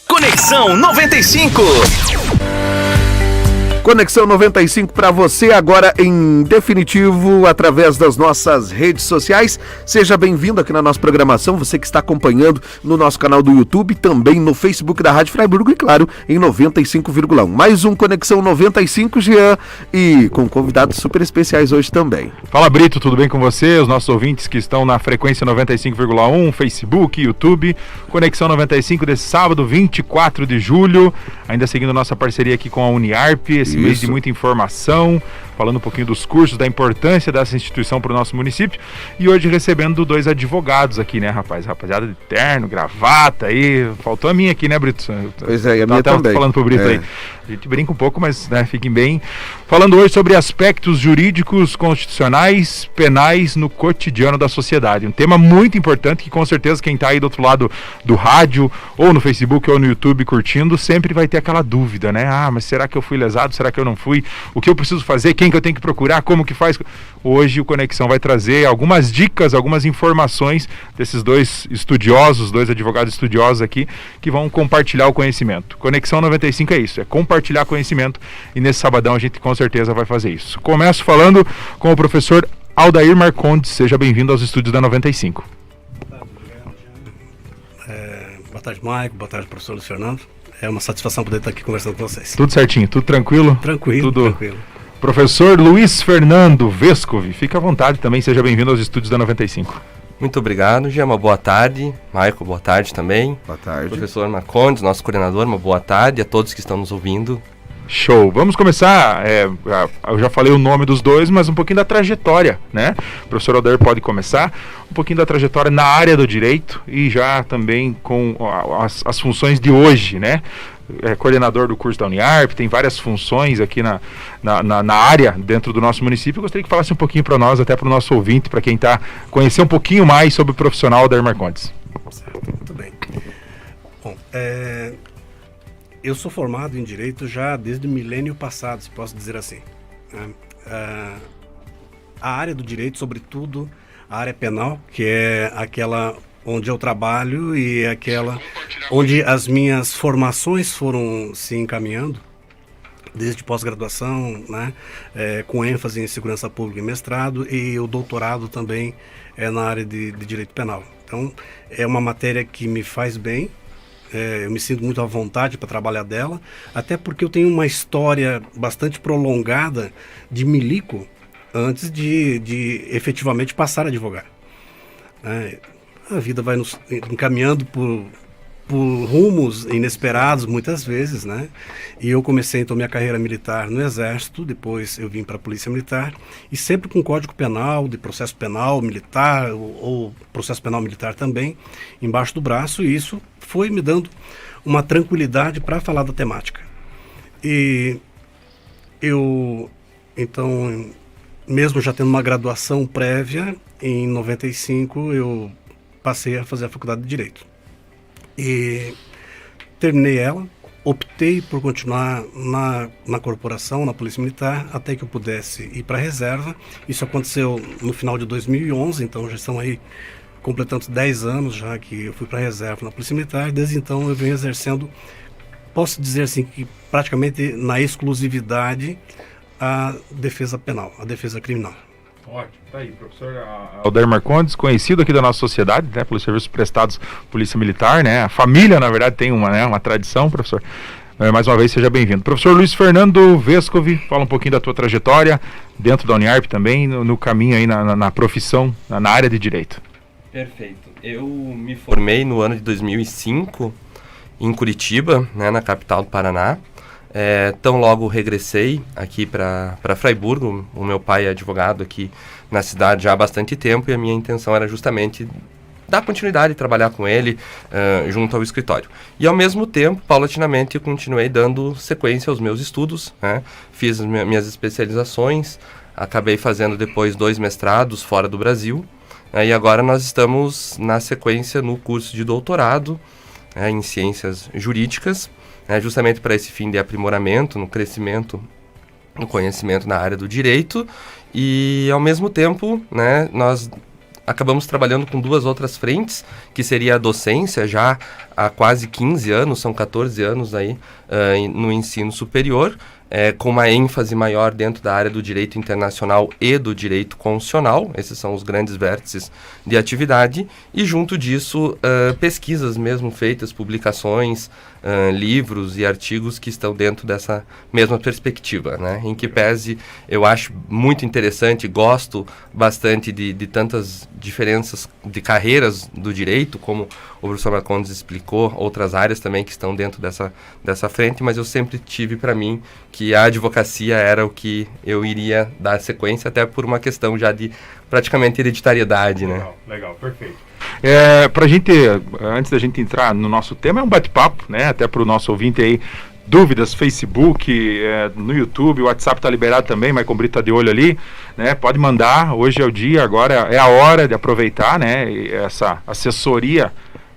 Conexão 95. Conexão 95 para você agora em definitivo através das nossas redes sociais. Seja bem-vindo aqui na nossa programação, você que está acompanhando no nosso canal do YouTube, também no Facebook da Rádio Fraiburgo e claro, em 95,1. Mais um Conexão 95, Jean, e com convidados super especiais hoje também. Fala, Brito, tudo bem com você? Os nossos ouvintes que estão na frequência 95,1, Facebook, YouTube, Conexão 95 desse sábado, 24 de julho, ainda seguindo nossa parceria aqui com a Uniarp, esse mês de muita informação, falando um pouquinho dos cursos, da importância dessa instituição para o nosso município, e hoje recebendo dois advogados aqui, né, rapaz? Rapaziada de terno, gravata aí, faltou a minha aqui, né, Brito? Pois é, e a minha também. Falando pro Brito aí. A gente brinca um pouco, mas né, fiquem bem. Falando hoje sobre aspectos jurídicos, constitucionais, penais no cotidiano da sociedade. Um tema muito importante que com certeza quem está aí do outro lado do rádio, ou no Facebook ou no YouTube curtindo, sempre vai ter aquela dúvida, né? Ah, mas será que eu fui lesado? Será que eu não fui? O que eu preciso fazer? Quem que eu tenho que procurar? Como que faz? Hoje o Conexão vai trazer algumas dicas, algumas informações desses dois estudiosos, dois advogados estudiosos aqui, que vão compartilhar o conhecimento. Conexão 95 é isso, é compartilhar conhecimento, e nesse sabadão a gente com certeza vai fazer isso. Começo falando com o professor Aldair Marcondes. Seja bem-vindo aos estúdios da 95. Boa tarde, Maico. Boa tarde, professor Luiz Fernando. É uma satisfação poder estar aqui conversando com vocês. Tudo certinho? Tudo tranquilo? Tranquilo. Professor Luiz Fernando Vescovi, fica à vontade também, seja bem-vindo aos estúdios da 95. Muito obrigado, Gia, uma boa tarde. Maico, boa tarde também. Boa tarde. Professor Marcondes, nosso coordenador, uma boa tarde a todos que estão nos ouvindo. Show, vamos começar, eu já falei o nome dos dois, mas um pouquinho da trajetória, né? O professor Aldair pode começar, um pouquinho da trajetória na área do direito e já também com as funções de hoje, né? É coordenador do curso da Uniarp, tem várias funções aqui na área dentro do nosso município. Eu gostaria que falasse um pouquinho para nós, até para o nosso ouvinte, para quem está conhecer um pouquinho mais sobre o profissional Aldair Marcondes. Certo, muito bem. Bom, eu sou formado em Direito já desde o milênio passado, se posso dizer assim. A área do direito, sobretudo a área penal, que é aquela onde eu trabalho e aquela onde as minhas formações foram se encaminhando, desde pós-graduação, né, com ênfase em segurança pública e mestrado, e o doutorado também é na área de direito penal. Então, é uma matéria que me faz bem. Eu me sinto muito à vontade para trabalhar dela, até porque eu tenho uma história bastante prolongada de milico antes de efetivamente passar a advogar. A vida vai nos encaminhando por rumos inesperados muitas vezes, né? E eu comecei então minha carreira militar no Exército, depois eu vim para a Polícia Militar, e sempre com Código Penal, de processo penal militar, ou processo penal militar também, embaixo do braço, e isso foi me dando uma tranquilidade para falar da temática. E eu, então, mesmo já tendo uma graduação prévia, em 95 eu passei a fazer a faculdade de Direito. E terminei ela, optei por continuar na corporação, na Polícia Militar, até que eu pudesse ir para a reserva. Isso aconteceu no final de 2011, então já estão aí completando 10 anos já que eu fui para a reserva na Polícia Militar. Desde então eu venho exercendo, posso dizer assim, que praticamente na exclusividade a defesa penal, a defesa criminal. Ótimo, tá aí, professor Aldair Marcondes, conhecido aqui da nossa sociedade, né, pelos serviços prestados Polícia Militar, né, a família, na verdade, tem uma tradição, professor. Mais uma vez, seja bem-vindo. Professor Luiz Fernando Vescovi, fala um pouquinho da tua trajetória dentro da Uniarp também, no caminho aí na profissão, na área de Direito. Perfeito. Eu me formei no ano de 2005 em Curitiba, né, na capital do Paraná. Tão logo regressei aqui para Fraiburgo. O meu pai é advogado aqui na cidade já há bastante tempo e a minha intenção era justamente dar continuidade e trabalhar com ele junto ao escritório. E ao mesmo tempo, paulatinamente, eu continuei dando sequência aos meus estudos, né? Fiz minhas especializações, acabei fazendo depois 2 mestrados fora do Brasil, e agora nós estamos na sequência no curso de doutorado em Ciências Jurídicas, justamente para esse fim de aprimoramento, no crescimento, no conhecimento na área do direito, e ao mesmo tempo, né, nós acabamos trabalhando com 2 outras frentes, que seria a docência, já há quase 15 anos, são 14 anos aí no ensino superior, com uma ênfase maior dentro da área do direito internacional e do direito constitucional. Esses são os grandes vértices de atividade. E junto disso, pesquisas mesmo feitas, publicações, livros e artigos que estão dentro dessa mesma perspectiva, né? Em que pese, eu acho muito interessante, gosto bastante de tantas diferenças de carreiras do direito, como o professor Marcondes explicou, outras áreas também que estão dentro dessa frente, mas eu sempre tive para mim que a advocacia era o que eu iria dar sequência, até por uma questão já de praticamente hereditariedade, né? Legal, perfeito. Pra gente, antes da gente entrar no nosso tema, é um bate-papo, né? Até para o nosso ouvinte aí, dúvidas, Facebook, no YouTube, o WhatsApp está liberado também, Maicon Brito está de olho ali, né? Pode mandar, hoje é o dia, agora é a hora de aproveitar, né? Essa assessoria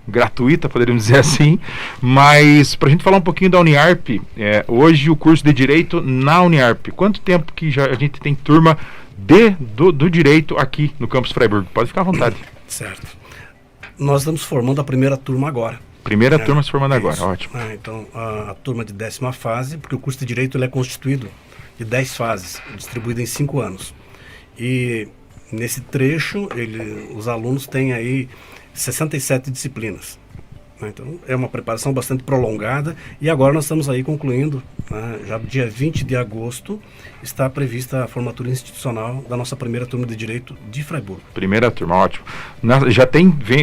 gratuita, poderíamos dizer assim, mas para a gente falar um pouquinho da Uniarp, hoje o curso de Direito na Uniarp, quanto tempo que já a gente tem turma do Direito aqui no Campus Freiburg? Pode ficar à vontade. Certo. Nós estamos formando a primeira turma agora. Primeira turma se formando agora, ótimo. Então, a turma de 10ª fase, porque o curso de Direito ele é constituído de 10 fases, distribuído em 5 anos. E nesse trecho, os alunos têm aí 67 disciplinas. Então, é uma preparação bastante prolongada e agora nós estamos aí concluindo, né, já dia 20 de agosto está prevista a formatura institucional da nossa primeira turma de Direito de Freiburg. Primeira turma, ótimo. Já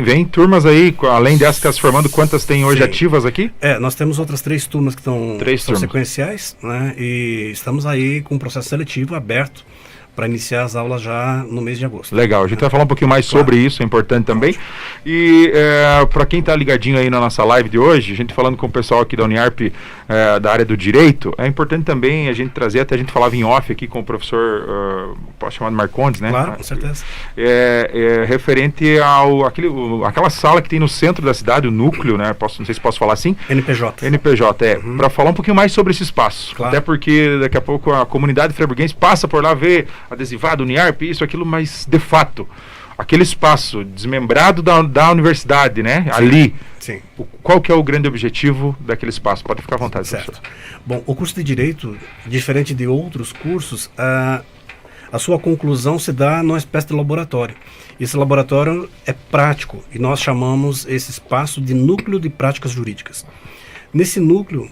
vem turmas aí, além dessas que estão se formando, quantas tem hoje ativas aqui? Nós temos outras 3 turmas que são sequenciais, né, e estamos aí com um processo seletivo aberto para iniciar as aulas já no mês de agosto. Legal, a gente vai falar um pouquinho mais sobre isso, é importante também. E para quem está ligadinho aí na nossa live de hoje, a gente falando com o pessoal aqui da Uniarp, da área do direito, é importante também a gente trazer, até a gente falava em off aqui com o professor, posso chamar de Marcondes, né? Claro, com certeza. Referente àquela sala que tem no centro da cidade, o núcleo, né? Não sei se posso falar assim. NPJ. Para falar um pouquinho mais sobre esse espaço. Claro. Até porque daqui a pouco a comunidade freiburguense passa por lá, vê adesivado, Uniarp, isso, aquilo, mas de fato, aquele espaço desmembrado da universidade, né? Sim, ali. Sim. Qual que é o grande objetivo daquele espaço? Pode ficar à vontade, certo. Professor. Bom, o curso de Direito, diferente de outros cursos, a sua conclusão se dá numa espécie de laboratório. Esse laboratório é prático e nós chamamos esse espaço de Núcleo de Práticas Jurídicas. Nesse núcleo,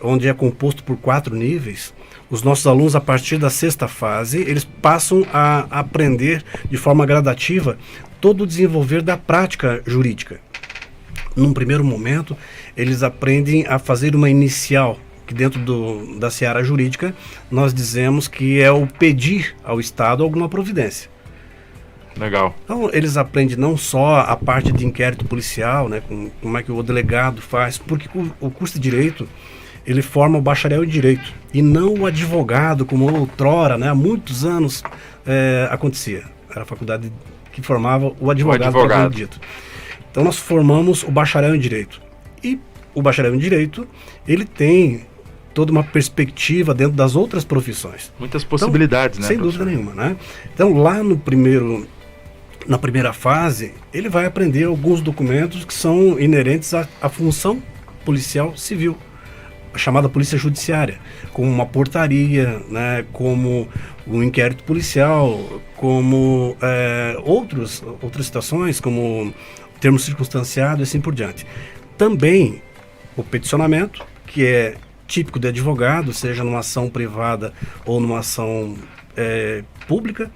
onde é composto por 4 níveis, os nossos alunos, a partir da 6ª fase, eles passam a aprender de forma gradativa todo o desenvolver da prática jurídica. Num primeiro momento, eles aprendem a fazer uma inicial, que dentro da seara jurídica, nós dizemos que é o pedir ao Estado alguma providência. Legal. Então, eles aprendem não só a parte de inquérito policial, né, como é que o delegado faz, porque o curso de Direito, ele forma o bacharel em Direito, e não o advogado, como outrora, né, há muitos anos acontecia. Era a faculdade que formava o advogado. Dito. Então nós formamos o bacharel em Direito. E o bacharel em Direito, ele tem toda uma perspectiva dentro das outras profissões. Muitas possibilidades, então, né? Sem dúvida nenhuma, né? Então lá na primeira fase, ele vai aprender alguns documentos que são inerentes à função policial civil, a chamada polícia judiciária, como uma portaria, né, como um inquérito policial, como outras situações, como termo circunstanciado e assim por diante. Também o peticionamento, que é típico de advogado, seja numa ação privada ou numa ação pública,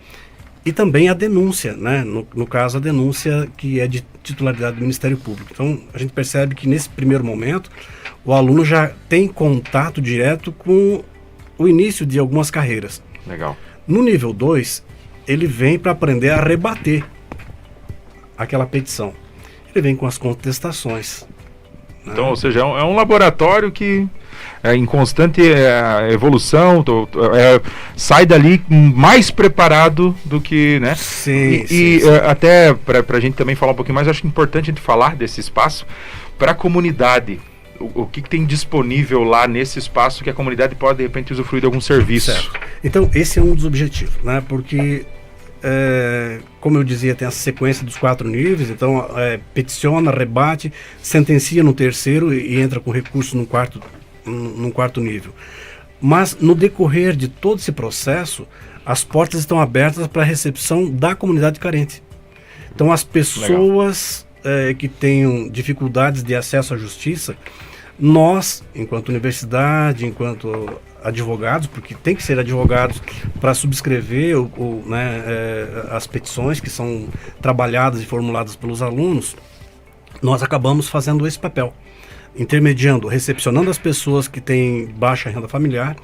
e também a denúncia, né? No caso, a denúncia que é de titularidade do Ministério Público. Então, a gente percebe que nesse primeiro momento, o aluno já tem contato direto com o início de algumas carreiras. Legal. No nível 2, ele vem para aprender a rebater aquela petição. Ele vem com as contestações. Então, ou seja, é um laboratório que em constante evolução, sai dali mais preparado do que, né? Sim, sim. Até para a gente também falar um pouquinho mais, acho importante a gente falar desse espaço para a comunidade. O que tem disponível lá nesse espaço que a comunidade pode, de repente, usufruir de algum serviço. Certo. Então, esse é um dos objetivos, né? Porque como eu dizia, tem a sequência dos 4 níveis, então peticiona, rebate, sentencia no terceiro e entra com recurso num quarto nível. Mas no decorrer de todo esse processo, as portas estão abertas para a recepção da comunidade carente. Então as pessoas que tenham dificuldades de acesso à justiça, nós, enquanto universidade, enquanto advogados, porque tem que ser advogados para subscrever as petições que são trabalhadas e formuladas pelos alunos, nós acabamos fazendo esse papel, intermediando, recepcionando as pessoas que têm baixa renda familiar,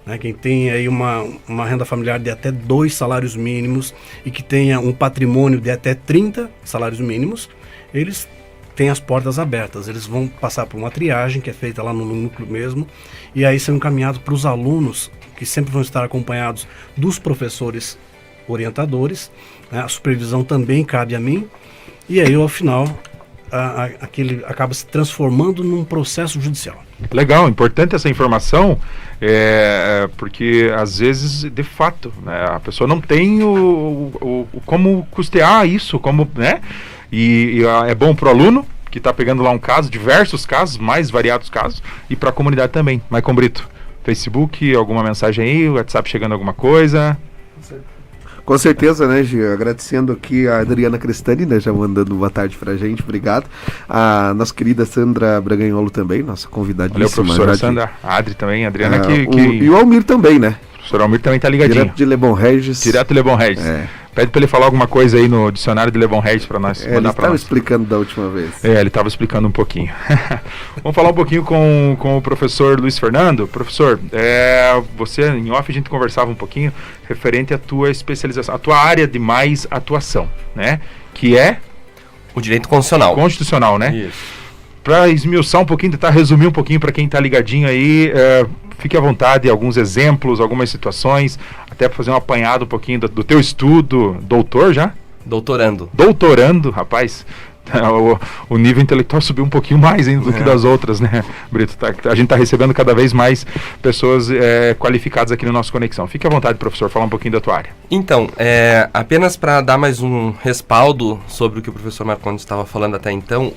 né, quem tem aí uma renda familiar de até 2 salários mínimos e que tenha um patrimônio de até 30 salários mínimos, eles têm as portas abertas, eles vão passar por uma triagem que é feita lá no núcleo mesmo, e aí são encaminhados para os alunos, que sempre vão estar acompanhados dos professores orientadores, né? A supervisão também cabe a mim, e aí ao final aquele acaba se transformando num processo judicial. Legal, importante essa informação, porque às vezes, de fato, né, a pessoa não tem o como custear isso, como, né? E é bom para o aluno, que está pegando lá um caso, diversos casos, mais variados casos, e para a comunidade também. Maicon Brito, Facebook, alguma mensagem aí, WhatsApp chegando alguma coisa? Com certeza, né, Gi? Agradecendo aqui a Adriana Crestani, né, já mandando boa tarde pra gente, obrigado. A nossa querida Sandra Braganholo também, nossa convidadíssima. Valeu, professora Sandra, a Adri também, a Adriana E o Almir também, né? O professor Almir também tá ligadinho. Direto de Lebon Regis. Direto de Lebon Regis. Pede para ele falar alguma coisa aí no dicionário de Lebon Regis para nós. Ele estava explicando da última vez. Ele estava explicando um pouquinho. Vamos falar um pouquinho com o professor Luiz Fernando. Professor, você, em off, a gente conversava um pouquinho referente à tua especialização, a tua área de mais atuação, né? Que é? O direito constitucional. Constitucional, né? Isso. Para esmiuçar um pouquinho, tentar resumir um pouquinho para quem está ligadinho aí, fique à vontade, alguns exemplos, algumas situações, até para fazer um apanhado um pouquinho do teu estudo. Doutor já? Doutorando, rapaz. O nível intelectual subiu um pouquinho mais ainda do que das outras, né, Brito? A gente está recebendo cada vez mais pessoas qualificadas aqui no nosso Conexão. Fique à vontade, professor, falar um pouquinho da tua área. Então, apenas para dar mais um respaldo sobre o que o professor Marcondes estava falando até então,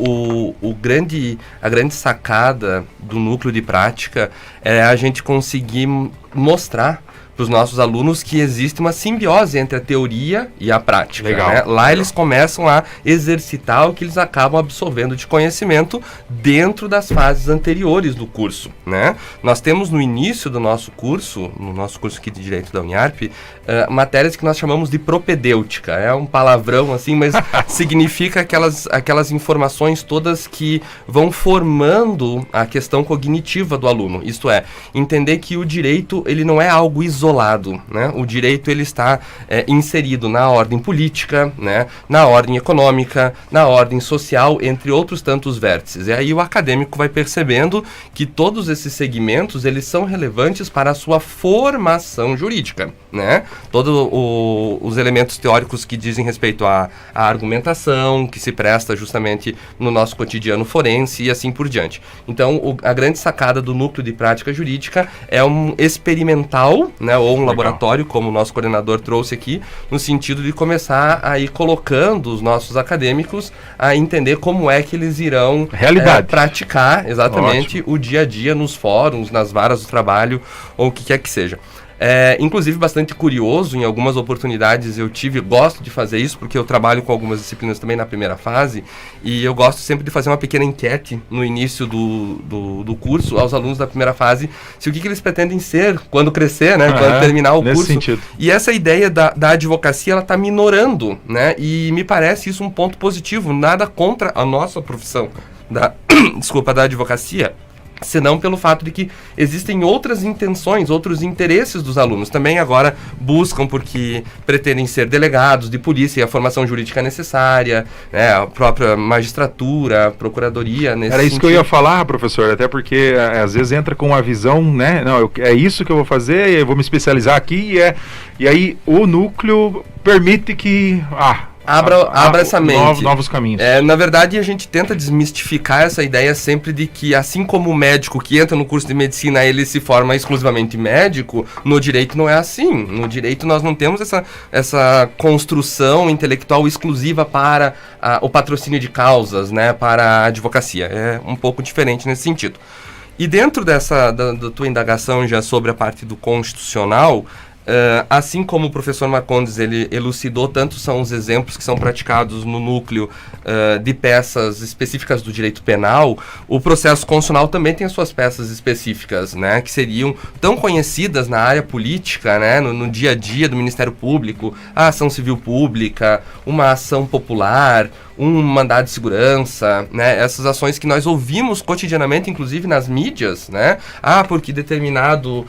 a grande sacada do núcleo de prática é a gente conseguir mostrar para os nossos alunos que existe uma simbiose entre a teoria e a prática. Legal. Né? Lá eles começam a exercitar o que eles acabam absorvendo de conhecimento dentro das fases anteriores do curso. Né? Nós temos no início do nosso curso, no nosso curso aqui de Direito da Uniarp, matérias que nós chamamos de propedêutica. É um palavrão assim, mas significa aquelas informações todas que vão formando a questão cognitiva do aluno. Isto é, entender que o direito ele não é algo isolado, né? O direito ele está inserido na ordem política, né? Na ordem econômica, na ordem social, entre outros tantos vértices. E aí o acadêmico vai percebendo que todos esses segmentos eles são relevantes para a sua formação jurídica, né? Todos os elementos teóricos que dizem respeito à argumentação, que se presta justamente no nosso cotidiano forense e assim por diante. Então, a grande sacada do núcleo de prática jurídica é um experimental, né, ou um laboratório, como o nosso coordenador trouxe aqui, no sentido de começar a ir colocando os nossos acadêmicos a entender como é que eles irão praticar exatamente o dia a dia nos fóruns, nas varas do trabalho, ou o que quer que seja. Inclusive bastante curioso, em algumas oportunidades gosto de fazer isso, porque eu trabalho com algumas disciplinas também na primeira fase, e eu gosto sempre de fazer uma pequena enquete no início do curso, aos alunos da primeira fase, se o que eles pretendem ser quando crescer, né, quando terminar o curso. Sentido. E essa ideia da advocacia, ela está minorando, né, e me parece isso um ponto positivo, nada contra a nossa profissão da advocacia, senão pelo fato de que existem outras intenções, outros interesses dos alunos. Também agora buscam porque pretendem ser delegados de polícia e a formação jurídica necessária, né, a própria magistratura, a procuradoria. Era isso que eu ia falar, professor, até porque às vezes entra com uma visão, né, não, é isso que eu vou fazer, eu vou me especializar aqui, e aí o núcleo permite que, abra essa mente. Novos caminhos. Na verdade, a gente tenta desmistificar essa ideia sempre de que, assim como o médico que entra no curso de medicina, ele se forma exclusivamente médico, no direito não é assim. No direito nós não temos essa construção intelectual exclusiva para o patrocínio de causas, né, para a advocacia. É um pouco diferente nesse sentido. E dentro da tua indagação já sobre a parte do constitucional, assim como o professor Marcondes ele elucidou, tanto são os exemplos que são praticados no núcleo de peças específicas do direito penal, o processo constitucional também tem as suas peças específicas, né, que seriam tão conhecidas na área política, né, no dia a dia do Ministério Público, a ação civil pública, uma ação popular, um mandado de segurança, né, essas ações que nós ouvimos cotidianamente, inclusive nas mídias, né, porque determinado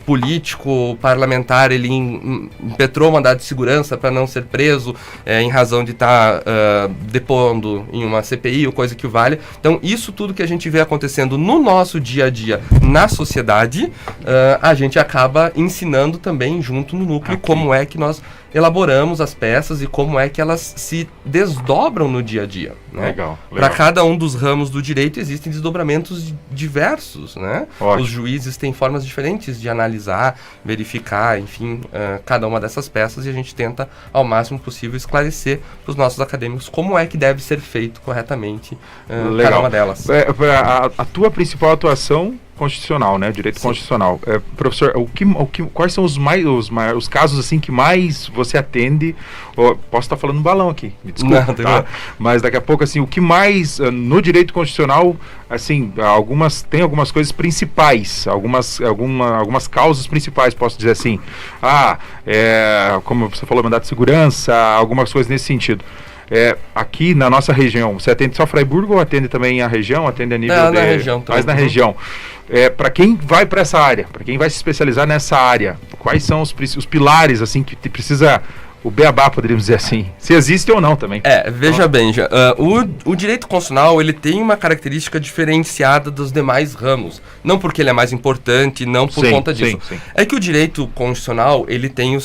político, parlamentar, ele impetrou o mandado de segurança para não ser preso em razão de estar depondo em uma CPI ou coisa que o valha. Então, isso tudo que a gente vê acontecendo no nosso dia a dia, na sociedade, a gente acaba ensinando também junto no núcleo como é que nós elaboramos as peças e como é que elas se desdobram no dia a dia, né? Legal. Para cada um dos ramos do direito existem desdobramentos diversos, né? Ótimo. Os juízes têm formas diferentes de analisar, verificar, enfim, cada uma dessas peças, e a gente tenta ao máximo possível esclarecer para os nossos acadêmicos como é que deve ser feito corretamente cada uma delas. A tua principal atuação constitucional, né? Direito Sim. constitucional. Professor, quais são os casos assim que mais você atende? Posso estar falando balão aqui, me desculpa, Não, tá? Mas daqui a pouco, assim, o que mais no direito constitucional, assim, tem algumas coisas principais, algumas causas principais, posso dizer assim. Como você falou, mandado de segurança, algumas coisas nesse sentido. Aqui na nossa região, você atende só Fraiburgo ou atende também a região? Atende a nível na região também. Mas na região. Para quem vai para essa área, para quem vai se especializar nessa área, quais são os pilares assim que precisa, o beabá, poderíamos dizer assim, se existe ou não também? Veja bem, o direito constitucional, ele tem uma característica diferenciada dos demais ramos, não porque ele é mais importante, não por conta disso. Sim. É que o direito constitucional, ele tem o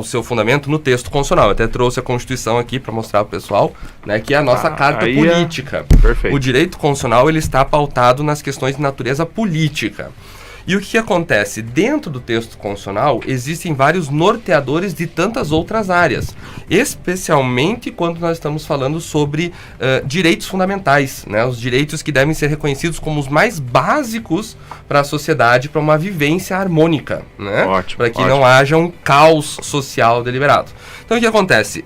seu fundamento no texto constitucional. Eu até trouxe a Constituição aqui para mostrar para o pessoal, né, que é a nossa carta política. Perfeito. O direito constitucional, ele está pautado nas questões de natureza política. E o que acontece? Dentro do texto constitucional, existem vários norteadores de tantas outras áreas, especialmente quando nós estamos falando sobre direitos fundamentais, né? Os direitos que devem ser reconhecidos como os mais básicos para a sociedade, para uma vivência harmônica, né? Para que não haja um caos social deliberado. Então, o que acontece?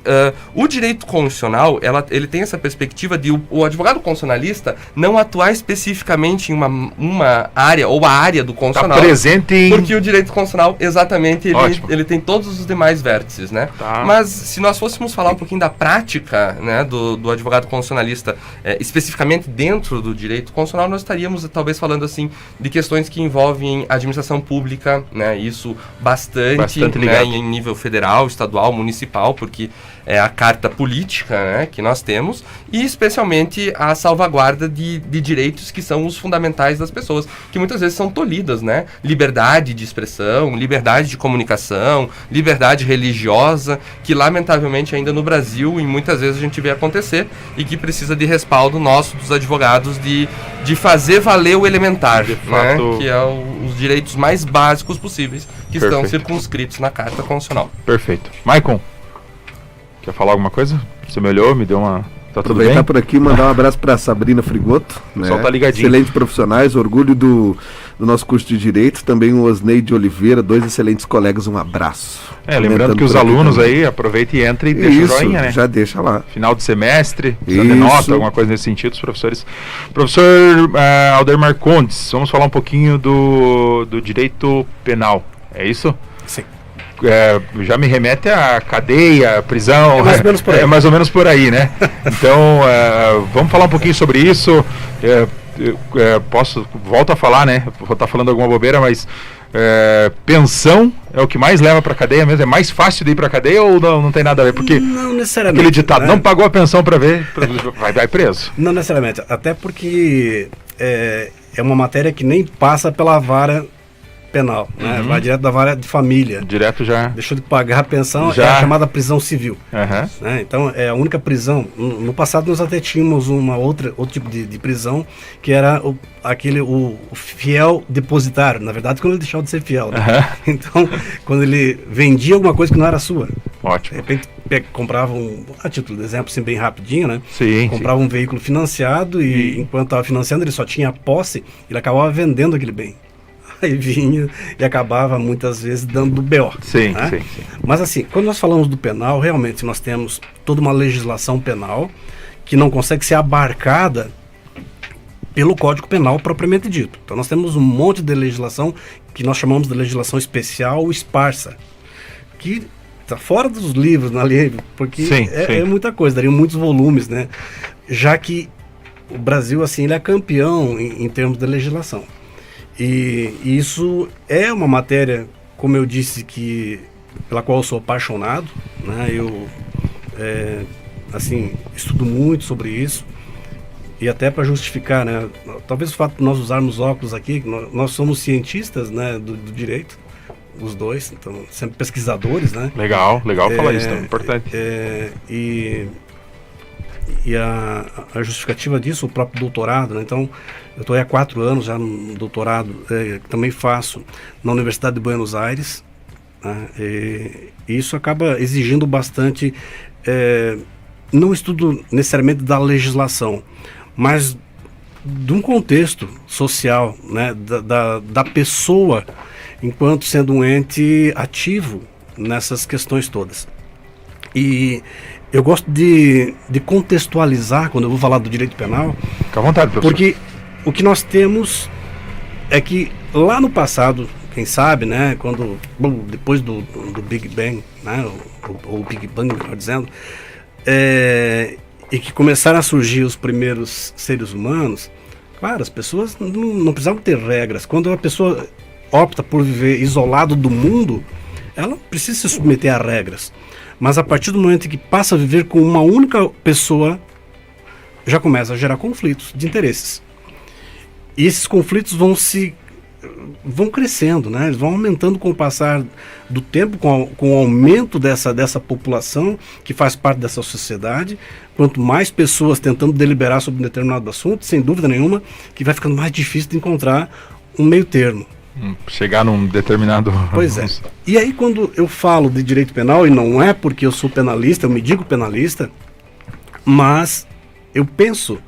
O direito constitucional, ele tem essa perspectiva de o advogado constitucionalista não atuar especificamente em uma área, ou a área do constitucional. Tá presente em... Porque o direito constitucional, exatamente, ele tem todos os demais vértices, né? Tá. Mas, se nós fôssemos falar um pouquinho da prática, né, do advogado constitucionalista, especificamente dentro do direito constitucional, nós estaríamos, talvez, falando, assim, de questões que envolvem administração pública, né? Isso bastante né, em nível federal, estadual, municipal, porque é a carta política, né, que nós temos, e especialmente a salvaguarda de direitos que são os fundamentais das pessoas, que muitas vezes são tolhidas, né? Liberdade de expressão, liberdade de comunicação, liberdade religiosa, que lamentavelmente ainda no Brasil, e muitas vezes a gente vê acontecer, e que precisa de respaldo nosso, dos advogados, de fazer valer o elementar, né? Que é os direitos mais básicos possíveis, que estão circunscritos na Carta Constitucional. Perfeito. Maicon, quer falar alguma coisa? Você me olhou, me deu uma... Tá tudo bem? Aproveitar por aqui e mandar um abraço para Sabrina Frigoto. O pessoal tá ligadinho. Excelentes profissionais, orgulho do nosso curso de Direito. Também o Osneide Oliveira, 2 excelentes colegas, um abraço. Lembrando que os alunos aí, aproveita e entra e deixa o joinha, né? Já deixa lá. Final de semestre, precisa de nota, alguma coisa nesse sentido, os professores. Professor Alder Marcondes, vamos falar um pouquinho do direito penal, é isso? Sim. Já me remete à cadeia, prisão, mais ou menos por aí. É mais ou menos por aí, né? Então, vamos falar um pouquinho sobre isso. Volto a falar, né? Vou estar falando alguma bobeira, mas pensão é o que mais leva para cadeia mesmo? É mais fácil de ir para cadeia ou não tem nada a ver? Porque não necessariamente. Aquele ditado, não pagou a pensão para ver, vai preso. Não necessariamente, até porque é uma matéria que nem passa pela vara penal, né? Vai direto da vara de família. Direto já. Deixou de pagar a pensão, Já. é a chamada prisão civil. Aham. Né? Então, é a única prisão. No passado, nós até tínhamos outro tipo de prisão, que era o fiel depositário. Na verdade, quando ele deixava de ser fiel. Né? Aham. Então, quando ele vendia alguma coisa que não era sua. De Ótimo. repente, comprava a título de exemplo, assim, bem rapidinho, né? Sim. Comprava um veículo financiado e, enquanto estava financiando, ele só tinha a posse, ele acabava vendendo aquele bem. Aí vinha e acabava, muitas vezes, dando BO. Sim, né? sim. Mas assim, quando nós falamos do penal, realmente nós temos toda uma legislação penal que não consegue ser abarcada pelo Código Penal propriamente dito. Então nós temos um monte de legislação que nós chamamos de legislação especial ou esparsa, que está fora dos livros na lei, porque Sim. é muita coisa, daria muitos volumes, né? Já que o Brasil, assim, ele é campeão em termos de legislação. E isso é uma matéria, como eu disse, pela qual eu sou apaixonado, né? Eu assim, estudo muito sobre isso, e até para justificar, né? Talvez o fato de nós usarmos óculos aqui, nós somos cientistas, né, do direito, os dois, então sempre pesquisadores, né? Legal falar isso, é importante. E a justificativa disso, o próprio doutorado, né? Então, eu estou há 4 anos já no doutorado, que também faço na Universidade de Buenos Aires, né? E isso acaba exigindo bastante, não estudo necessariamente da legislação, mas de um contexto social, né? Da pessoa, enquanto sendo um ente ativo nessas questões todas. E eu gosto de contextualizar, quando eu vou falar do direito penal, Fica à vontade, professor. porque o que nós temos é que lá no passado, quem sabe, né, depois do Big Bang, né, ou Big Bang, melhor dizendo, e que começaram a surgir os primeiros seres humanos, claro, as pessoas não precisavam ter regras. Quando a pessoa opta por viver isolado do mundo, ela precisa se submeter a regras. Mas a partir do momento em que passa a viver com uma única pessoa, já começa a gerar conflitos de interesses. E esses conflitos vão crescendo, né? Eles vão aumentando com o passar do tempo, com o aumento dessa população que faz parte dessa sociedade. Quanto mais pessoas tentando deliberar sobre um determinado assunto, sem dúvida nenhuma, que vai ficando mais difícil de encontrar um meio termo. Chegar num determinado... Pois é. E aí, quando eu falo de direito penal, e não é porque eu sou penalista, eu me digo penalista, mas eu penso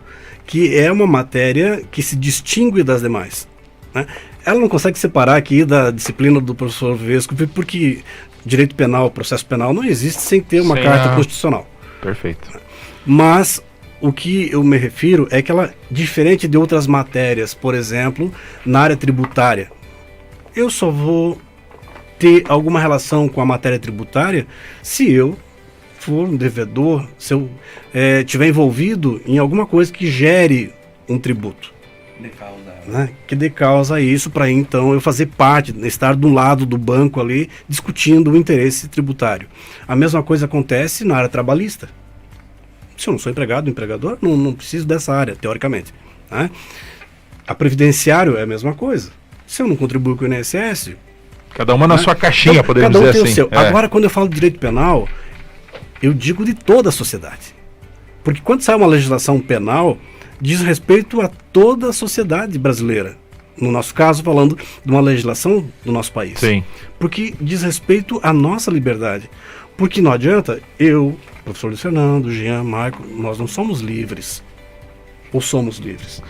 que é uma matéria que se distingue das demais, né? Ela não consegue separar aqui da disciplina do professor Vesco, porque direito penal, processo penal não existe sem ter uma carta constitucional. Perfeito. Mas o que eu me refiro é que ela, diferente de outras matérias, por exemplo, na área tributária, eu só vou ter alguma relação com a matéria tributária se eu for um devedor, se eu estiver envolvido em alguma coisa que gere um tributo. Né? Que dê causa a isso, para então eu fazer parte, estar do lado do banco ali, discutindo o interesse tributário. A mesma coisa acontece na área trabalhista. Se eu não sou empregado, empregador, não preciso dessa área, teoricamente. Né? A previdenciário é a mesma coisa. Se eu não contribuo com o INSS... Cada uma na sua caixinha, então, podemos cada um dizer tem assim. O seu. Agora, quando eu falo de direito penal, eu digo de toda a sociedade. Porque quando sai uma legislação penal, diz respeito a toda a sociedade brasileira. No nosso caso, falando de uma legislação do nosso país. Sim. Porque diz respeito à nossa liberdade. Porque não adianta, eu, professor Luiz Fernando, Jean, Marco, nós não somos livres. Ou somos livres?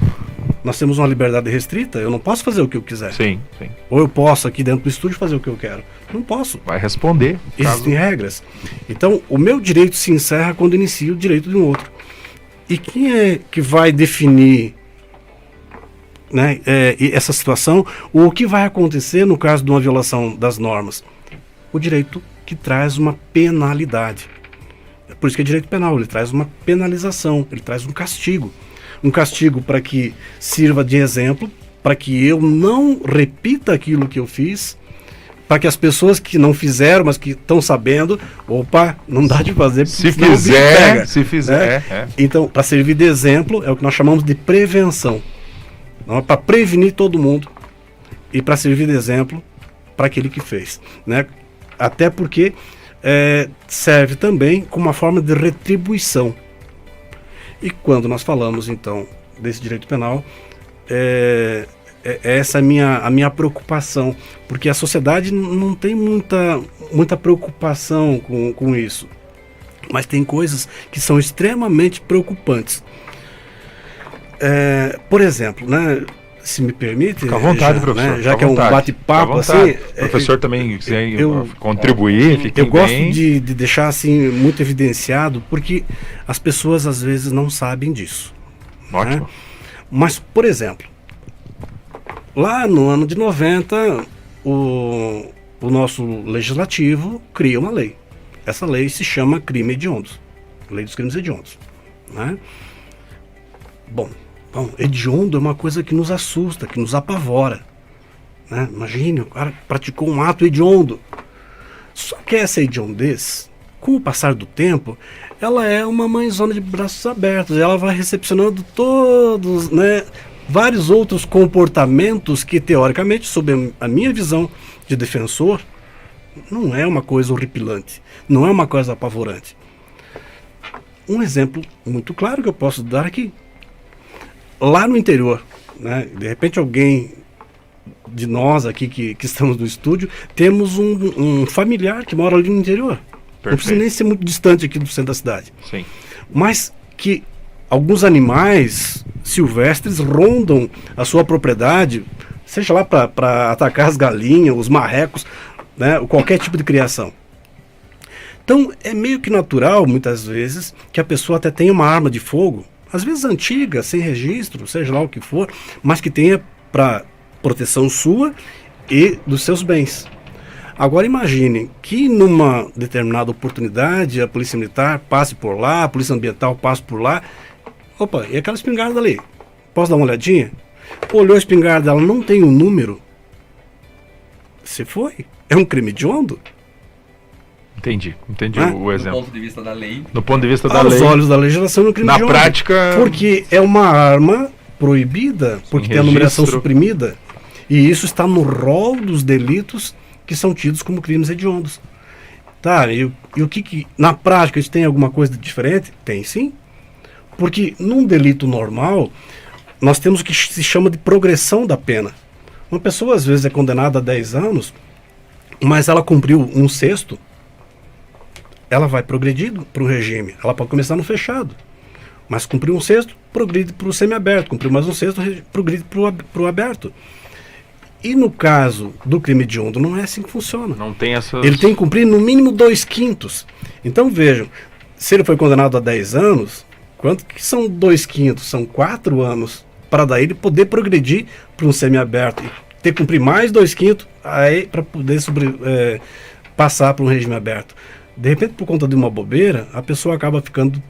Nós temos uma liberdade restrita, eu não posso fazer o que eu quiser. Sim. Ou eu posso aqui dentro do estúdio fazer o que eu quero. Não posso. Vai responder. Existem regras. Então, o meu direito se encerra quando inicia o direito de um outro. E quem é que vai definir, né, essa situação? Ou o que vai acontecer no caso de uma violação das normas? O direito que traz uma penalidade. Por isso que é direito penal, ele traz uma penalização, ele traz um castigo. Um castigo para que sirva de exemplo, para que eu não repita aquilo que eu fiz, para que as pessoas que não fizeram, mas que estão sabendo, opa, não dá de fazer. Se senão o bicho pega, se fizer. né? Então, para servir de exemplo, é o que nós chamamos de prevenção. Para prevenir todo mundo e para servir de exemplo para aquele que fez, né? Até porque serve também como uma forma de retribuição. E quando nós falamos então desse direito penal, essa é a minha preocupação, porque a sociedade não tem muita preocupação com isso, mas tem coisas que são extremamente preocupantes. Por exemplo, né, se me permite, fica à vontade, professor, né, já que é um bate-papo assim, o professor também quiser contribuir, fique eu bem. gosto de deixar assim muito evidenciado, porque as pessoas às vezes não sabem disso. Ótimo. Né? Mas, por exemplo, lá no ano de 90, o nosso legislativo cria uma lei. Essa lei se chama crime hediondos, Lei dos Crimes Hediondos. Né? Bom, hediondo é uma coisa que nos assusta, que nos apavora. Né? Imagine, o cara praticou um ato hediondo. Só que essa hediondez, com o passar do tempo, ela é uma mãezona de braços abertos. Ela vai recepcionando todos, né, vários outros comportamentos que, teoricamente, sob a minha visão de defensor, não é uma coisa horripilante, não é uma coisa apavorante. Um exemplo muito claro que eu posso dar aqui. Lá no interior, né, de repente alguém de nós aqui que estamos no estúdio, temos um familiar que mora ali no interior. Perfeito. Não precisa nem ser muito distante aqui do centro da cidade. Sim. Mas que alguns animais silvestres rondam a sua propriedade, seja lá para atacar as galinhas, os marrecos, né, qualquer tipo de criação. Então é meio que natural, muitas vezes, que a pessoa até tenha uma arma de fogo, às vezes antiga, sem registro, seja lá o que for, mas que tenha para proteção sua e dos seus bens. Agora imagine que numa determinada oportunidade a polícia militar passe por lá, a polícia ambiental passe por lá. Opa, e aquela espingarda ali? Posso dar uma olhadinha? Olhou a espingarda, ela não tem um número. Se foi? É um crime hediondo? Entendi o exemplo. Do ponto de vista da lei. No ponto de vista da Aos lei. olhos da legislação, é um crime Na hediondo. prática. Porque é uma arma proibida, porque tem a numeração registro. suprimida. E isso está no rol dos delitos que são tidos como crimes hediondos. Tá, e o que na prática isso tem alguma coisa de diferente? Tem sim. Porque num delito normal, nós temos o que se chama de progressão da pena. Uma pessoa às vezes é condenada a 10 anos, mas ela cumpriu um sexto, ela vai progredir para o regime. Ela pode começar no fechado, mas cumpriu um sexto, progride para o semiaberto. Cumpriu mais um sexto, progride para o aberto. E no caso do crime hediondo, não é assim que funciona. Não tem essas. Ele tem que cumprir no mínimo 2/5. Então vejam, se ele foi condenado a 10 anos, quanto que são 2/5? São 4 anos para daí ele poder progredir para um semiaberto e ter que cumprir mais 2/5 aí para poder passar para um regime aberto. De repente, por conta de uma bobeira, a pessoa acaba ficando,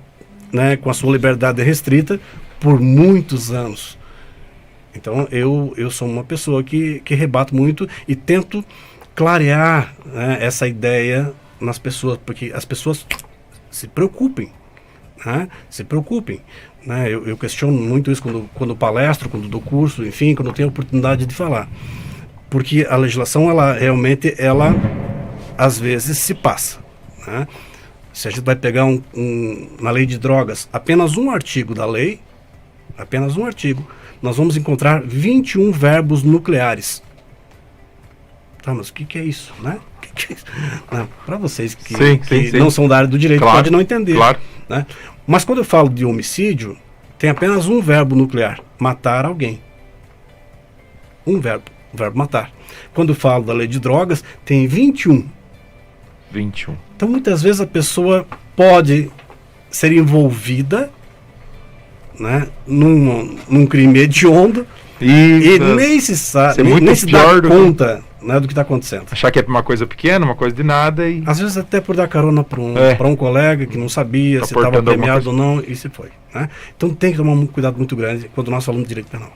né, com a sua liberdade restrita por muitos anos. Então eu sou uma pessoa que rebato muito e tento clarear, né, essa ideia nas pessoas, porque as pessoas se preocupem, né, se preocupem. Né, eu questiono muito isso quando palestro, quando dou curso, enfim, quando tenho a oportunidade de falar. Porque a legislação, ela realmente, às vezes se passa. Né? Se a gente vai pegar na lei de drogas, apenas um artigo da lei, apenas um artigo, nós vamos encontrar 21 verbos nucleares. Tá, mas o que é isso, né? Que é isso? Para vocês que Sim. não são da área do direito, Claro, pode não entender. claro. Né? Mas quando eu falo de homicídio, tem apenas um verbo nuclear: matar alguém. Um verbo, o verbo matar. Quando eu falo da lei de drogas, tem 21. 21. Então, muitas vezes a pessoa pode ser envolvida, né, num crime hediondo e nem se sabe, nem se dá conta, né, do que está acontecendo. Achar que é uma coisa pequena, uma coisa de nada e... Às vezes até por dar carona para um colega que não sabia se estava premiado ou não, e se foi. Né? Então tem que tomar um cuidado muito grande quando nós falamos de direito penal.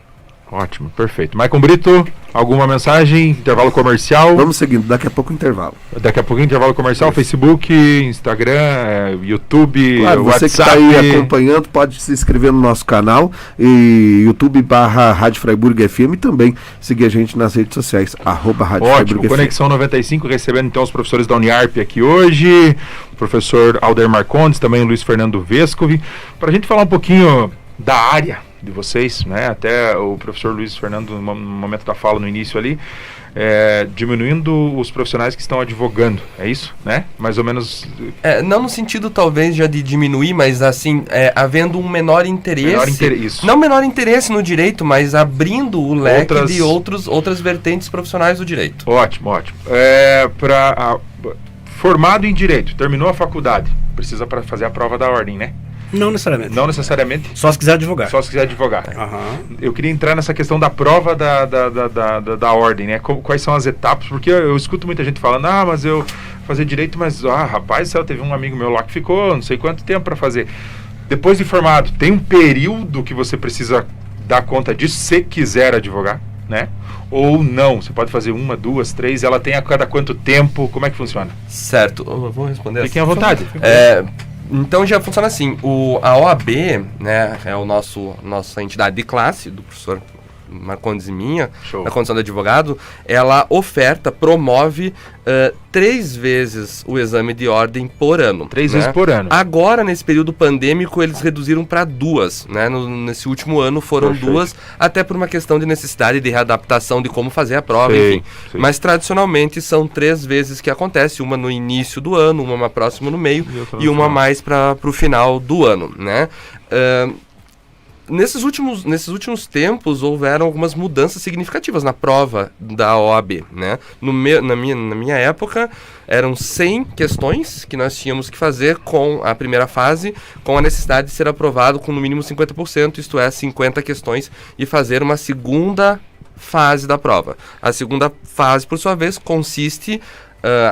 Ótimo, perfeito. Maicon Brito, alguma mensagem? Intervalo comercial? Vamos seguindo, daqui a pouco intervalo. Daqui a pouquinho intervalo comercial, Facebook, Instagram, YouTube, Claro, você que está WhatsApp. aí acompanhando pode se inscrever no nosso canal e YouTube/Rádio Freiburg FM e também seguir a gente nas redes sociais, @Rádio Ótimo, Freiburg FM. Conexão 95, recebendo então os professores da Uniarp aqui hoje, o professor Alder Marcondes, também o Luiz Fernando Vescovi, para a gente falar um pouquinho da área de vocês, né? Até o professor Luiz Fernando, no momento da fala no início ali, diminuindo os profissionais que estão advogando, é isso, né? Mais ou menos... Não no sentido talvez já de diminuir, mas assim, havendo um menor interesse. Isso. Não menor interesse no direito, mas abrindo o leque Outras- de outras vertentes profissionais do direito. Ótimo, ótimo. Formado em Direito, terminou a faculdade, precisa para fazer a prova da ordem, né? Não necessariamente. Não necessariamente, Só se quiser advogar. só se quiser advogar. Aham. Eu queria entrar nessa questão da prova da ordem, né? Quais são as etapas? Porque eu escuto muita gente falando, mas eu fazer direito, mas, rapaz, teve um amigo meu lá que ficou não sei quanto tempo para fazer. Depois de formado, tem um período que você precisa dar conta disso, se quiser advogar, né? Ou não, você pode fazer 1, 2, 3, ela tem a cada quanto tempo, como é que funciona? Certo. Eu vou responder Fiquem à vontade. Então já funciona assim, a OAB, né, é nossa entidade de classe, do professor Marcondes e minha, Show. na condição de advogado, ela promove 3 vezes o exame de ordem por ano. 3 né? vezes por ano. Agora, nesse período pandêmico, eles reduziram para 2, né? Nesse último ano foram Perfeito. 2, até por uma questão de necessidade de readaptação de como fazer a prova, Sei, enfim. sei. Mas tradicionalmente são 3 vezes que acontece, uma no início do ano, uma próxima no meio E outra no e uma final. mais para o final do ano, né? Nesses últimos tempos houveram algumas mudanças significativas na prova da OAB, né? Na minha época eram 100 questões que nós tínhamos que fazer com a primeira fase, com a necessidade de ser aprovado com no mínimo 50%, isto é, 50 questões, e fazer uma segunda fase da prova. A segunda fase, por sua vez, consiste...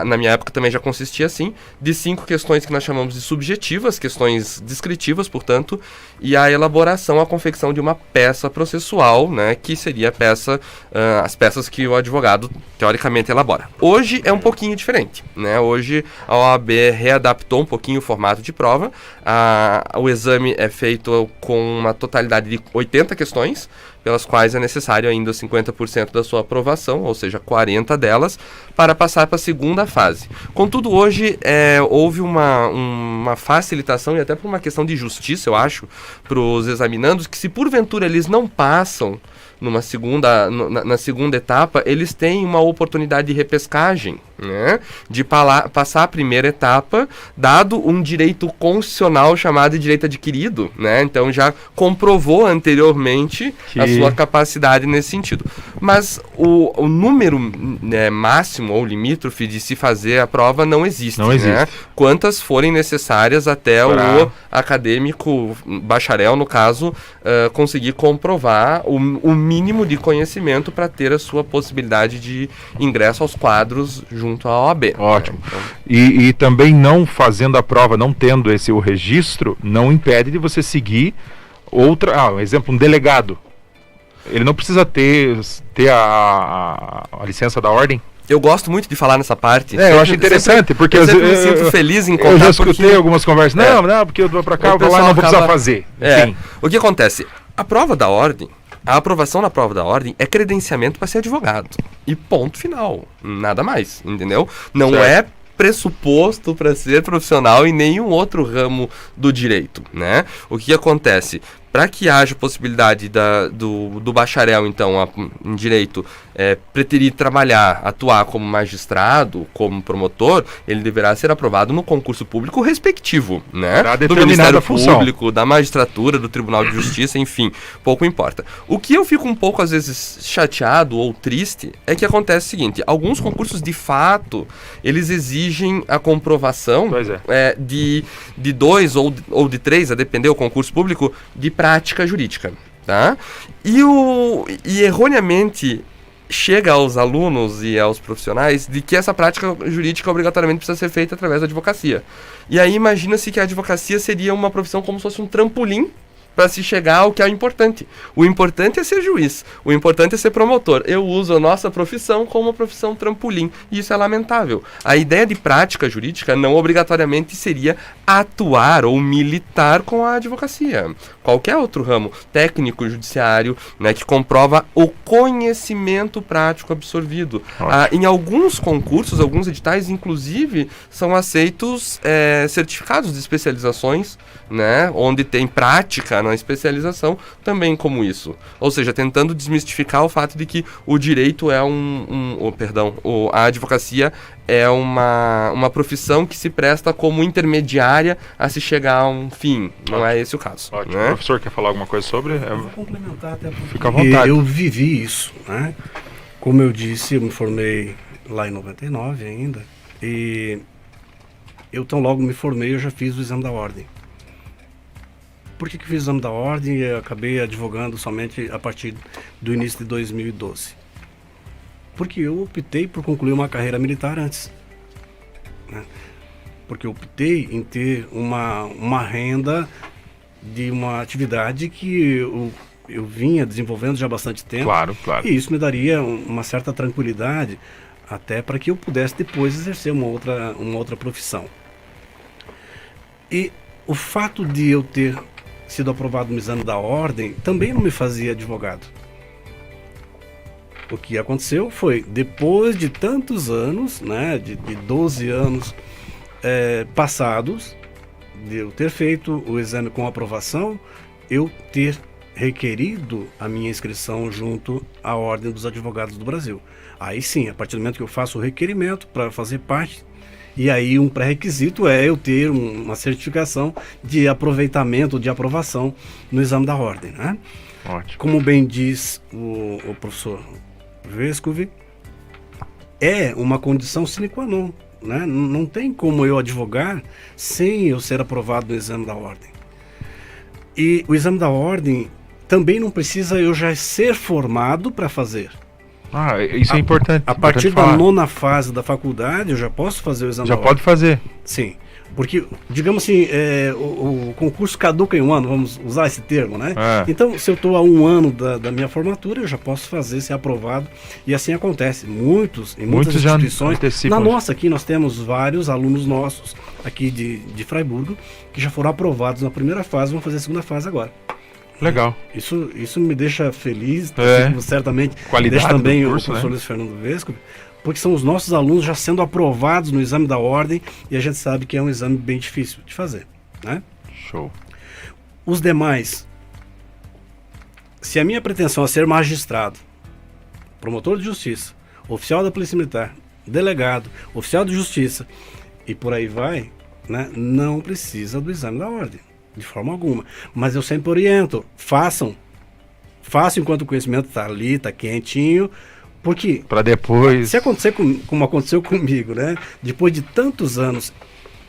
na minha época também já consistia assim, de 5 questões que nós chamamos de subjetivas, questões descritivas, portanto, e a elaboração, a confecção de uma peça processual, né, que seria as peças que o advogado teoricamente elabora. Hoje é um pouquinho diferente, né? Hoje a OAB readaptou um pouquinho o formato de prova, o exame é feito com uma totalidade de 80 questões, pelas quais é necessário ainda 50% da sua aprovação, ou seja, 40 delas, para passar para a segunda fase. Contudo, hoje houve uma facilitação, e até por uma questão de justiça, eu acho, para os examinandos, que se porventura eles não passam na segunda etapa, eles têm uma oportunidade de repescagem, né? De passar a primeira etapa, dado um direito constitucional chamado de direito adquirido, né? Então já comprovou anteriormente a sua capacidade nesse sentido. Mas o número máximo ou limítrofe de se fazer a prova não existe. Não existe. Né? Quantas forem necessárias até o acadêmico, bacharel no caso, conseguir comprovar o mínimo de conhecimento para ter a sua possibilidade de ingresso aos quadros junto à OAB. Ótimo. Então, E também não fazendo a prova, não tendo o registro, não impede de você seguir outra... um exemplo, um delegado. Ele não precisa ter a licença da ordem? eu gosto muito de falar nessa parte. Eu acho interessante, porque eu sempre me sinto feliz em contar. Eu já escutei porque... algumas conversas. Não, porque eu vou pra cá, eu vou lá e não vou precisar fazer. Sim. O que acontece? A prova da ordem, a aprovação na prova da ordem é credenciamento para ser advogado. E ponto final. Nada mais, entendeu? Não é pressuposto para ser profissional em nenhum outro ramo do direito, né? O que acontece? Para que haja possibilidade do bacharel, então, em direito, preterir trabalhar, atuar como magistrado, como promotor, ele deverá ser aprovado no concurso público respectivo, né? Do Ministério Público, da magistratura, do Tribunal de Justiça, enfim, pouco importa. O que eu fico um pouco, às vezes, chateado ou triste é que acontece o seguinte, alguns concursos, de fato, eles exigem a comprovação de 2 ou de 3, a depender do concurso público, de prática jurídica, tá? E erroneamente chega aos alunos e aos profissionais de que essa prática jurídica obrigatoriamente precisa ser feita através da advocacia. E aí imagina-se que a advocacia seria uma profissão como se fosse um trampolim para se chegar ao que é o importante. O importante é ser juiz, o importante é ser promotor. Eu uso a nossa profissão como uma profissão trampolim, e isso é lamentável. A ideia de prática jurídica não obrigatoriamente seria atuar ou militar com a advocacia. Qualquer outro ramo, técnico, judiciário, né, que comprova o conhecimento prático absorvido. Em alguns concursos, alguns editais, inclusive, são aceitos certificados de especializações, né, onde tem prática na especialização, também como isso. Ou seja, tentando desmistificar o fato de que o direito é a advocacia é uma profissão que se presta como intermediária a se chegar a um fim. Não é esse o caso. Ótimo. Né? O professor quer falar alguma coisa sobre? Eu vou complementar até porque Fica à vontade. eu vivi isso, né? Como eu disse, eu me formei lá em 99 ainda, e eu tão logo me formei, eu já fiz o exame da ordem. Por que fiz o exame da ordem e acabei advogando somente a partir do início de 2012? Porque eu optei por concluir uma carreira militar antes, né? Porque eu optei em ter uma renda de uma atividade que eu vinha desenvolvendo já há bastante tempo. Claro. E isso me daria uma certa tranquilidade até para que eu pudesse depois exercer uma outra profissão. E o fato de eu ter sido aprovado no exame da ordem também não me fazia advogado. O que aconteceu foi, depois de tantos anos, né, de 12 anos passados, de eu ter feito o exame com aprovação, eu ter requerido a minha inscrição junto à Ordem dos Advogados do Brasil. Aí sim, a partir do momento que eu faço o requerimento para fazer parte, e aí um pré-requisito é eu ter uma certificação de aproveitamento, de aprovação no exame da ordem, né? Ótimo. Como bem diz o professor Vescovi, é uma condição sine qua non, né? Não tem como eu advogar sem eu ser aprovado no exame da ordem. E o exame da ordem também não precisa eu já ser formado para fazer. Isso é importante. A partir da 9ª fase da faculdade, eu já posso fazer o exame da ordem. Já pode fazer. Sim. Porque, digamos assim, o concurso caduca em um ano, vamos usar esse termo, né? Então, se eu estou há um ano da minha formatura, eu já posso fazer, ser aprovado. E assim acontece. Em muitas instituições. Na nossa aqui, nós temos vários alunos nossos, aqui de Fraiburgo, que já foram aprovados na primeira fase, vão fazer a segunda fase agora. Legal. Isso me deixa feliz, certamente Qualidade deixa também do curso, o professor Luiz Fernando Vesco, porque são os nossos alunos já sendo aprovados no exame da ordem, e a gente sabe que é um exame bem difícil de fazer, né? Show. Os demais, se a minha pretensão é ser magistrado, promotor de justiça, oficial da Polícia Militar, delegado, oficial de justiça, e por aí vai, né? Não precisa do exame da ordem, de forma alguma. Mas eu sempre oriento, façam enquanto o conhecimento está ali, está quentinho, porque para depois, se acontecer como aconteceu comigo, né? Depois de tantos anos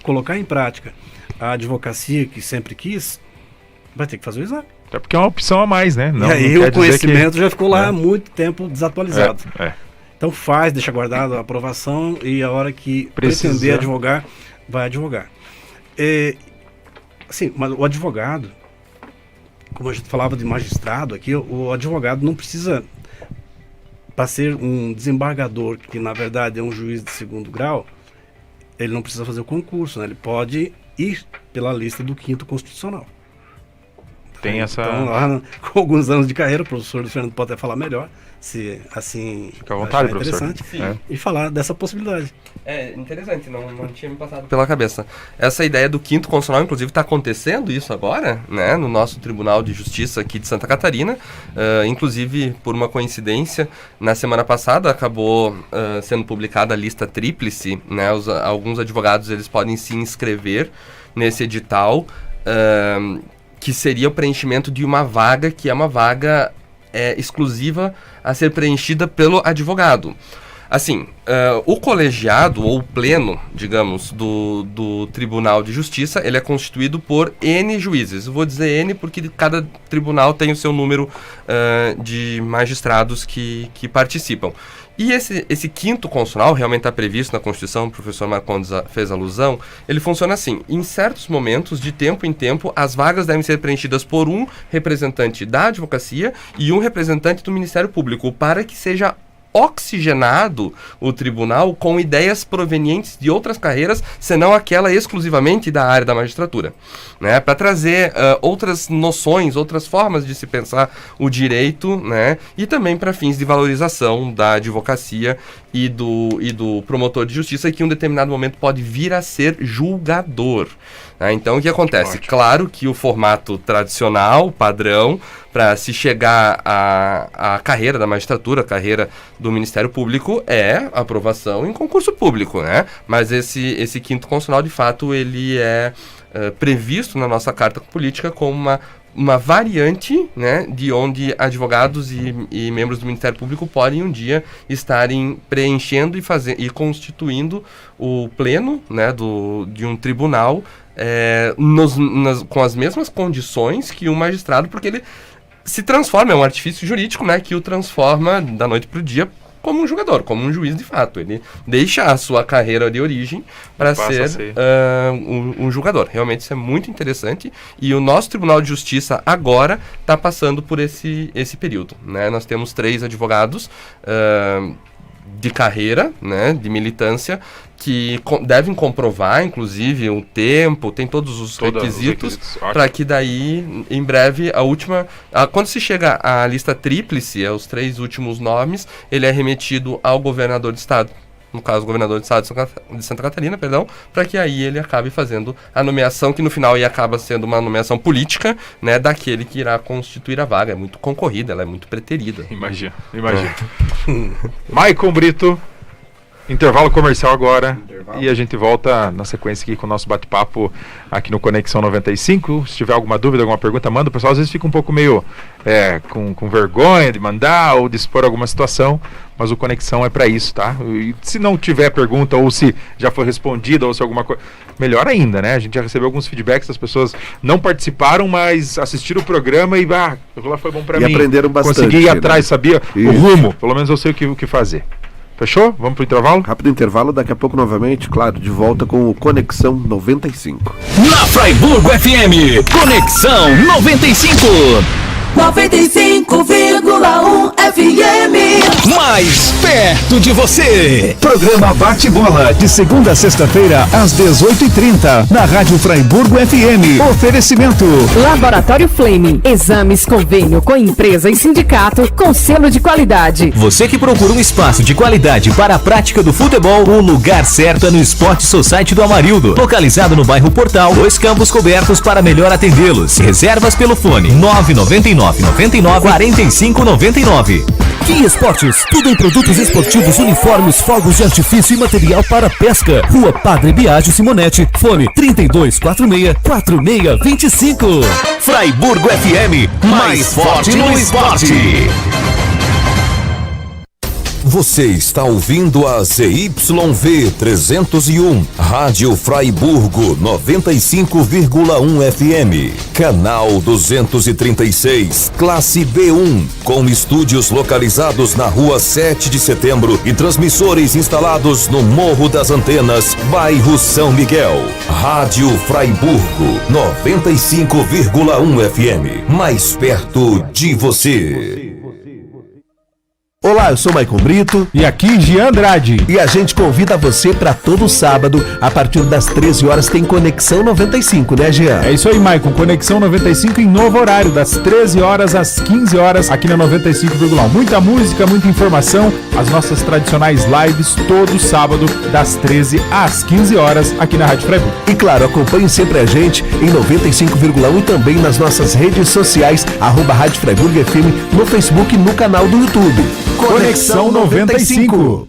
colocar em prática a advocacia que sempre quis, vai ter que fazer o exame. Até porque é uma opção a mais, né? E aí o conhecimento já ficou lá há muito tempo desatualizado. Então deixa guardado a aprovação, e a hora que pretender advogar, vai advogar. Assim, mas o advogado, como a gente falava de magistrado aqui, o advogado não precisa, para ser um desembargador, que na verdade é um juiz de segundo grau, ele não precisa fazer o concurso, né? Ele pode ir pela lista do 5º Constitucional. Tem essa... Então, lá, com alguns anos de carreira, o professor Fernando pode até falar melhor, se assim... Fica à vontade, professor. Interessante. E falar dessa possibilidade. É interessante, não tinha me passado pela cabeça. Essa ideia do 5º Constitucional, inclusive, está acontecendo isso agora, né, no nosso Tribunal de Justiça aqui de Santa Catarina. Inclusive, por uma coincidência, na semana passada acabou sendo publicada a lista tríplice, né, alguns advogados eles podem se inscrever nesse edital, que seria o preenchimento de uma vaga, que é uma vaga exclusiva a ser preenchida pelo advogado. Assim, o colegiado ou o pleno, digamos, do Tribunal de Justiça, ele é constituído por N juízes. Eu vou dizer N porque cada tribunal tem o seu número de magistrados que participam. E esse quinto constitucional, realmente está previsto na Constituição, o professor Marcondes fez alusão, ele funciona assim: em certos momentos, de tempo em tempo, as vagas devem ser preenchidas por um representante da advocacia e um representante do Ministério Público, para que seja oxigenado o tribunal com ideias provenientes de outras carreiras, senão aquela exclusivamente da área da magistratura, né? Para trazer outras noções, outras formas de se pensar o direito, né? E também para fins de valorização da advocacia e do promotor de justiça, que em um determinado momento pode vir a ser julgador. Então, o que acontece? Ótimo. Claro que o formato tradicional, padrão, para se chegar à carreira da magistratura, a carreira do Ministério Público, é aprovação em concurso público, né? Mas esse quinto constitucional, de fato, ele é previsto na nossa Carta Política como uma variante, né, de onde advogados e membros do Ministério Público podem um dia estarem preenchendo e constituindo o pleno, né, de um tribunal com as mesmas condições que um magistrado, porque ele se transforma, é um artifício jurídico, né, que o transforma da noite para o dia como um julgador, como um juiz de fato. Ele deixa a sua carreira de origem para ser um julgador. Realmente isso é muito interessante, e o nosso Tribunal de Justiça agora está passando por esse período, né? Nós temos 3 advogados de carreira, né, de militância, que devem comprovar, inclusive, o tempo, tem todos os requisitos, para que daí, em breve, quando se chega à lista tríplice, os 3 últimos nomes, ele é remetido ao governador de estado, no caso, o governador de estado de Santa Catarina, para que aí ele acabe fazendo a nomeação, que no final aí acaba sendo uma nomeação política, né, daquele que irá constituir a vaga. É muito concorrida, ela é muito preterida. Imagina. Maicon Brito, intervalo comercial agora. E a gente volta na sequência aqui com o nosso bate-papo aqui no Conexão 95. Se tiver alguma dúvida, alguma pergunta, manda. O pessoal às vezes fica um pouco meio com vergonha de mandar ou de expor alguma situação, mas o Conexão é para isso, tá? E se não tiver pergunta, ou se já foi respondida, ou se alguma coisa, melhor ainda, né? A gente já recebeu alguns feedbacks, as pessoas não participaram, mas assistiram o programa e lá foi bom para mim. E aprenderam bastante. Consegui ir atrás, sabia o rumo, pelo menos eu sei o que fazer. Fechou? Vamos pro intervalo? Rápido intervalo, daqui a pouco novamente, claro, de volta com o Conexão 95. Na Fraiburgo FM, Conexão 95. 95,1 FM. Mais perto de você. Programa Bate-Bola, de segunda a sexta-feira, às 18h30, na Rádio Fraiburgo FM. Oferecimento Laboratório Flame. Exames, convênio com empresa e sindicato com selo de qualidade. Você que procura um espaço de qualidade para a prática do futebol, o lugar certo é no Sport Society do Amarildo. Localizado no bairro Portal, 2 campos cobertos para melhor atendê-los. Reservas pelo fone 999 99 45 99. Kia Esportes, tudo em produtos esportivos, uniformes, fogos de artifício e material para pesca. Rua Padre Biagio Simonetti, fone 3246-4625. Fraiburgo FM, mais forte no esporte. Você está ouvindo a ZYV 301, Rádio Fraiburgo 95,1 FM, canal 236, classe B1, com estúdios localizados na Rua 7 de Setembro e transmissores instalados no Morro das Antenas, bairro São Miguel. Rádio Fraiburgo 95,1 FM, mais perto de você. Olá, eu sou Maicon Brito. E aqui, Jean Andrade. E a gente convida você para todo sábado, a partir das 13 horas, tem Conexão 95, né, Jean? É isso aí, Maicon. Conexão 95 em novo horário, das 13 horas às 15 horas, aqui na 95,1. Muita música, muita informação, as nossas tradicionais lives, todo sábado, das 13 às 15 horas, aqui na Rádio Fraiburgo. E claro, acompanhe sempre a gente em 95,1 e também nas nossas redes sociais, @Rádio Fraiburgo FM, no Facebook e no canal do YouTube. Conexão 95.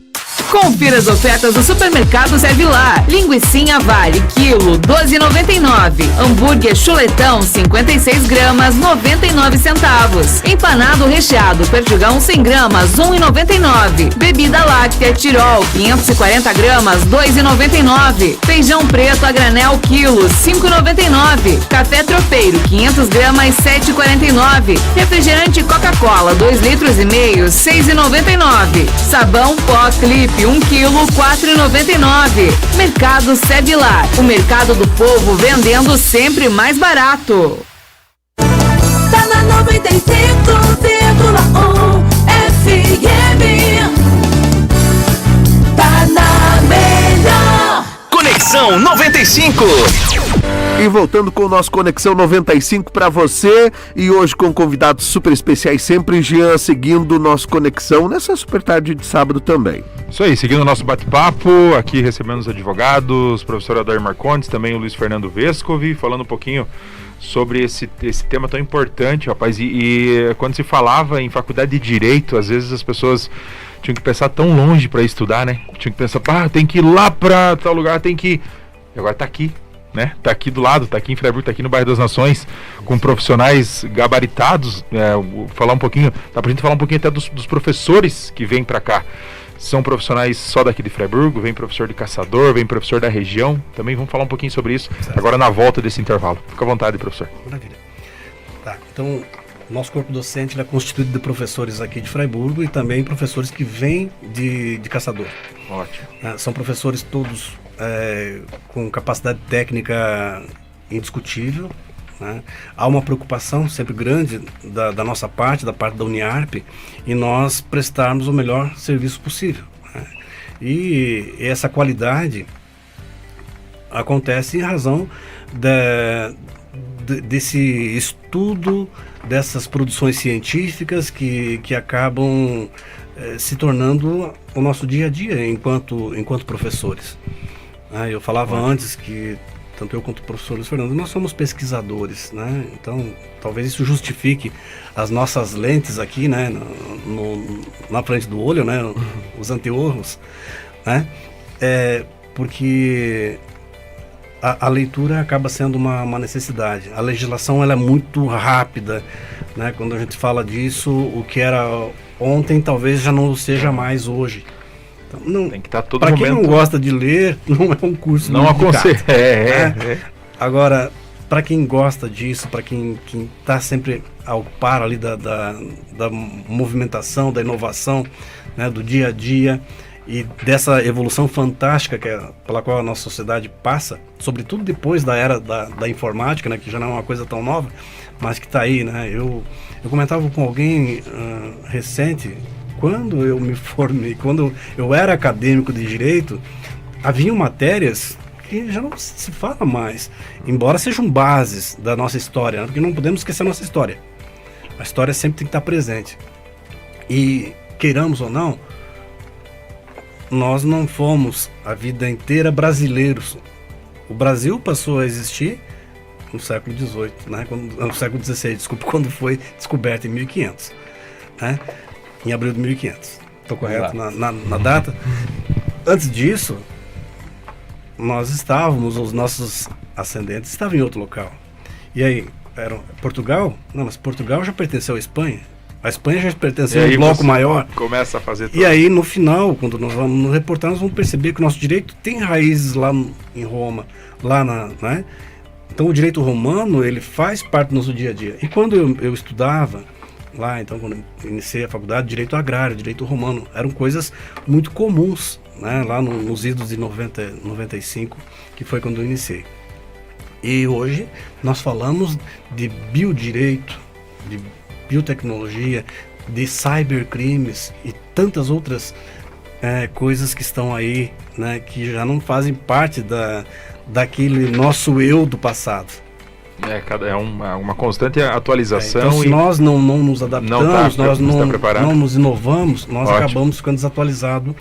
Confira as ofertas do supermercado Zé Vilar. Linguicinha Vale, quilo, 12,99. Hambúrguer chuletão, 56 gramas, 99 centavos. Empanado recheado, perdigão, 100 gramas, 1,99. Bebida láctea Tirol, 540 gramas, 2,99. Feijão preto a granel, quilo, 5,99. Café tropeiro, 500 gramas, 7,49. Refrigerante Coca-Cola, 2,5 litros, 6,99. Sabão pó Clipe, 1 quilo, 4,99. Mercado Zé Vilar, o mercado do povo vendendo sempre mais barato. Tá na 95,1 FM. Tá na melhor. Conexão 95. E voltando com o nosso Conexão 95 para você, e hoje com convidados super especiais sempre, Jean, seguindo o nosso Conexão nessa super tarde de sábado também. Isso aí, seguindo o nosso bate-papo, aqui recebendo os advogados, professor Adair Marcondes, também o Luiz Fernando Vescovi, falando um pouquinho sobre esse tema tão importante, rapaz, e quando se falava em faculdade de Direito, às vezes as pessoas tinham que pensar tão longe para estudar, né? Tinham que pensar, tem que ir lá para tal lugar, tem que... E agora tá aqui, né? Tá aqui do lado, tá aqui em Freiburg, tá aqui no Bairro das Nações, com profissionais gabaritados, falar um pouquinho, dá pra gente falar um pouquinho até dos professores que vêm para cá. São profissionais só daqui de Freiburg, vem professor de Caçador, vem professor da região, também vamos falar um pouquinho sobre isso, agora na volta desse intervalo. Fica à vontade, professor. Maravilha. Tá, então, nosso corpo docente é constituído de professores aqui de Freiburg e também professores que vêm de Caçador. Ótimo. São professores todos com capacidade técnica indiscutível, né? Há uma preocupação sempre grande da nossa parte, da parte da Uniarp, em nós prestarmos o melhor serviço possível, né? E essa qualidade acontece em razão desse estudo, dessas produções científicas que acabam se tornando o nosso dia a dia enquanto professores. Eu falava antes que tanto eu quanto o professor Luiz Fernando, nós somos pesquisadores, né? Então, talvez isso justifique as nossas lentes aqui, né? Na frente do olho, né? Os anteolhos, né? Porque a leitura acaba sendo uma necessidade. A legislação ela é muito rápida, né? Quando a gente fala disso, o que era ontem talvez já não seja mais hoje. Então, não, tem que estar todo momento. Para quem não gosta de ler, não é um curso. Não aconselho. Agora, para quem gosta disso, para quem está sempre ao par ali da movimentação, da inovação, né? Do dia a dia e dessa evolução fantástica pela qual a nossa sociedade passa, sobretudo depois da era da informática, né? Que já não é uma coisa tão nova, mas que está aí, né? Eu comentava com alguém recente. Quando eu me formei, quando eu era acadêmico de Direito, haviam matérias que já não se fala mais, embora sejam bases da nossa história, né? Porque não podemos esquecer a nossa história. A história sempre tem que estar presente. E, queiramos ou não, nós não fomos a vida inteira brasileiros. O Brasil passou a existir no século XVIII, né? No século XVI, desculpa, quando foi descoberto em 1500, né? Em abril de 1500. Estou correto na data? Antes disso, os nossos ascendentes estavam em outro local. E aí, era Portugal? Não, mas Portugal já pertenceu à Espanha. A Espanha já pertenceu a um bloco maior. Começa a fazer tudo. E aí, no final, quando nós vamos nos reportar, nós vamos perceber que o nosso direito tem raízes lá em Roma, né? Então, o direito romano, ele faz parte do nosso dia a dia. E quando eu estudava lá, então, quando eu iniciei a faculdade, direito agrário, direito romano, eram coisas muito comuns, né? Lá nos idos de 95, que foi quando eu iniciei. E hoje nós falamos de biodireito, de biotecnologia, de cybercrimes e tantas outras coisas que estão aí, né? Que já não fazem parte daquele nosso eu do passado. É uma constante atualização. Então, se nós não nos adaptamos, nós não nos inovamos, nós acabamos ficando desatualizados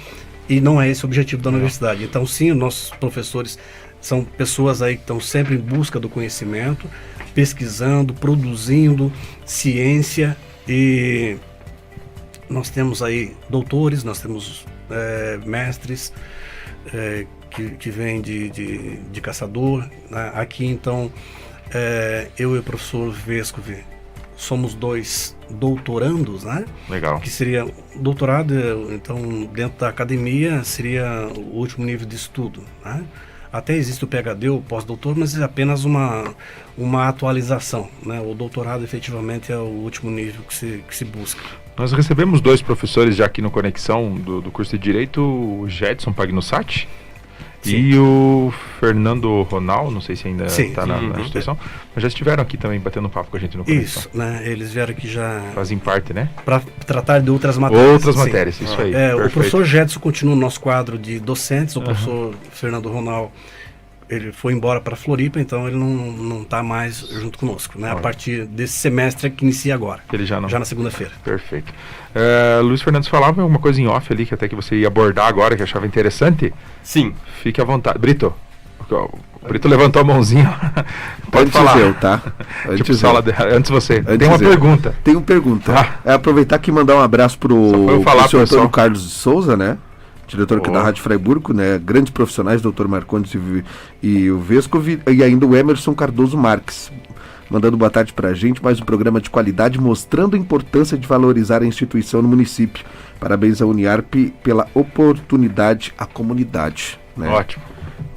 e não é esse o objetivo da universidade. Então, sim, os nossos professores são pessoas aí que estão sempre em busca do conhecimento, pesquisando, produzindo ciência, e nós temos aí doutores, nós temos mestres que vêm de caçador, né? Aqui, então, eu e o professor Vescovi somos 2 doutorandos, né? Legal. Que seria doutorado, então, dentro da academia, seria o último nível de estudo, né? Até existe o PhD, o pós-doutor, mas é apenas uma atualização, né? O doutorado, efetivamente, é o último nível que se busca. Nós recebemos 2 professores já aqui no Conexão do curso de Direito, o Jedson Pagnussati e o Fernando Ronal, não sei se ainda está na instituição, mas já estiveram aqui também batendo papo com a gente no Conexão. Isso, né? Eles vieram aqui já... Fazem parte, né? Para tratar de outras matérias. Outras matérias, isso aí. O professor Jedson continua no nosso quadro de docentes, o professor Fernando Ronal, ele foi embora para Floripa, então ele não está mais junto conosco, né? A partir desse semestre que inicia agora. Ele já na segunda-feira. Perfeito. Luiz Fernandes falava alguma coisa em off ali que até que você ia abordar agora, que achava interessante? Sim. Fique à vontade. Brito, o Brito levantou a mãozinha. Pode falar. Eu, tá? Antes você. Tem uma pergunta. Tem uma pergunta. Aproveitar aqui e mandar um abraço pro senhor Antônio Carlos de Souza, né? Diretor aqui da Rádio Fraiburgo, né? Grandes profissionais, Dr. Marcondes e o Vescovi, e ainda o Emerson Cardoso Marques, mandando boa tarde pra gente, mais um programa de qualidade mostrando a importância de valorizar a instituição no município. Parabéns à Uniarp pela oportunidade à comunidade. Né? Ótimo.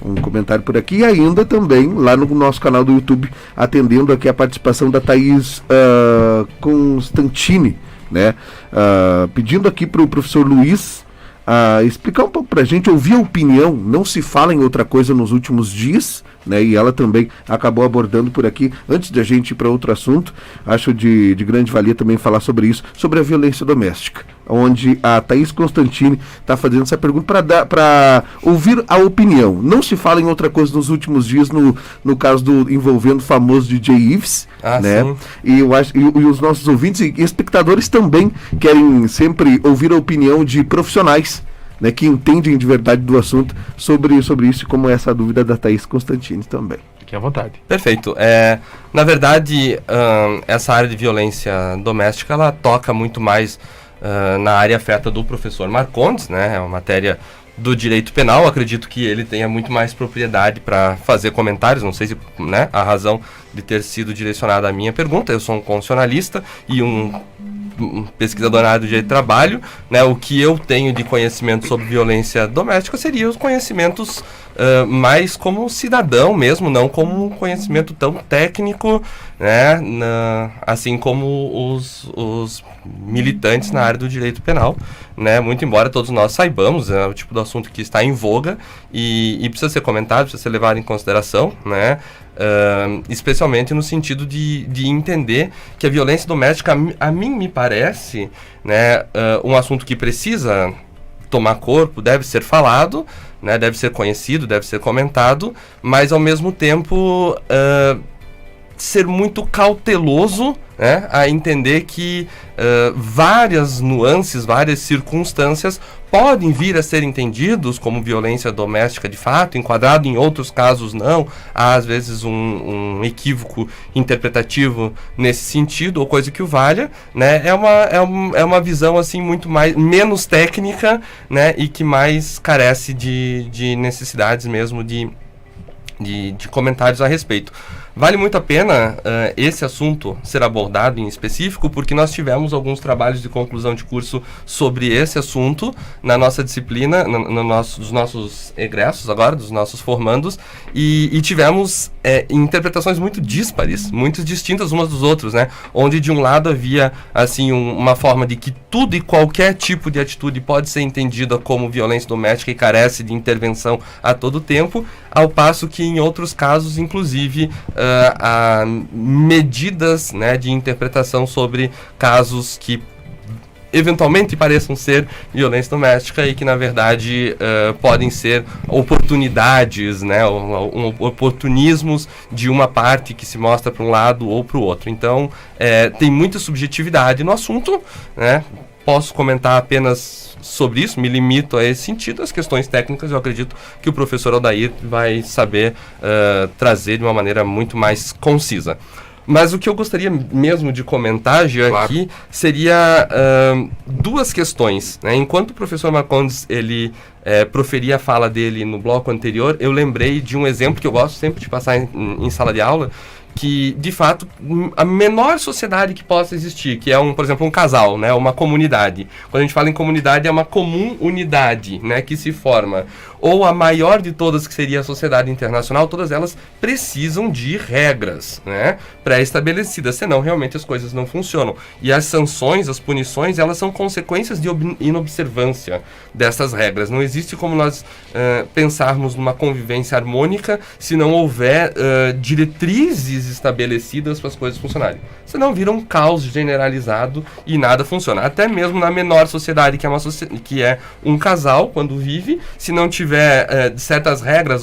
Um comentário por aqui e ainda também lá no nosso canal do YouTube, atendendo aqui a participação da Thaís Constantini, né? Pedindo aqui pro professor Luiz explicar um pouco pra gente, ouvir a opinião, não se fala em outra coisa nos últimos dias, né? E ela também acabou abordando por aqui, antes de a gente ir para outro assunto, acho de grande valia também falar sobre isso, sobre a violência doméstica, onde a Thaís Constantini está fazendo essa pergunta para ouvir a opinião. Não se fala em outra coisa nos últimos dias, no caso envolvendo o famoso DJ Ives, né? Sim. E eu acho, e os nossos ouvintes e espectadores também querem sempre ouvir a opinião de profissionais, né, que entendem de verdade do assunto sobre isso, como essa dúvida da Thaís Constantini também. Fique à vontade. Perfeito. Na verdade, essa área de violência doméstica, ela toca muito mais na área afeta do professor Marcondes, né? É uma matéria do direito penal, acredito que ele tenha muito mais propriedade para fazer comentários, não sei se, né, a razão de ter sido direcionada à minha pergunta. Eu sou um constitucionalista e um pesquisador na área do direito do trabalho, né? O que eu tenho de conhecimento sobre violência doméstica seria os conhecimentos mais como cidadão mesmo, não como um conhecimento tão técnico, né? Assim como os militantes na área do direito penal, né? Muito embora todos nós saibamos, é o tipo de assunto que está em voga e precisa ser comentado, precisa ser levado em consideração, né? Especialmente no sentido de entender que a violência doméstica, a mim me parece, né, um assunto que precisa tomar corpo, deve ser falado, né, deve ser conhecido, deve ser comentado, mas ao mesmo tempo ser muito cauteloso, né, a entender que várias nuances, várias circunstâncias podem vir a ser entendidos como violência doméstica de fato, enquadrado em outros casos não. Há às vezes um equívoco interpretativo nesse sentido, ou coisa que o valha, né? É uma visão assim muito menos técnica, né, e que mais carece de necessidades mesmo de comentários a respeito. Vale muito a pena esse assunto ser abordado em específico, porque nós tivemos alguns trabalhos de conclusão de curso sobre esse assunto na nossa disciplina, dos nossos egressos agora, dos nossos formandos, e tivemos interpretações muito díspares, muito distintas umas dos outros, né? Onde de um lado havia assim uma forma de que tudo e qualquer tipo de atitude pode ser entendida como violência doméstica e carece de intervenção a todo tempo, ao passo que em outros casos, inclusive, há medidas, né, de interpretação sobre casos que eventualmente pareçam ser violência doméstica e que na verdade podem ser oportunidades, né, oportunismos de uma parte que se mostra para um lado ou para o outro. Então tem muita subjetividade no assunto, né? Posso comentar apenas sobre isso, me limito a esse sentido. As questões técnicas eu acredito que o professor Aldair vai saber trazer de uma maneira muito mais concisa. Mas o que eu gostaria mesmo de comentar, Jean, aqui, seria duas questões, né? Enquanto o professor Marcondes, ele proferia a fala dele no bloco anterior, eu lembrei de um exemplo que eu gosto sempre de passar em sala de aula, que, de fato, a menor sociedade que possa existir, que é, por exemplo, um casal, né, uma comunidade. Quando a gente fala em comunidade, é uma comum unidade, né, que se forma. Ou a maior de todas, que seria a sociedade internacional, todas elas precisam de regras, né, pré-estabelecidas, senão realmente as coisas não funcionam. E as sanções, as punições, elas são consequências de inobservância dessas regras. Não existe como nós pensarmos numa convivência harmônica se não houver diretrizes estabelecidas para as coisas funcionarem. Senão vira um caos generalizado e nada funciona. Até mesmo na menor sociedade, que é um casal, quando vive, se não tiver certas regras,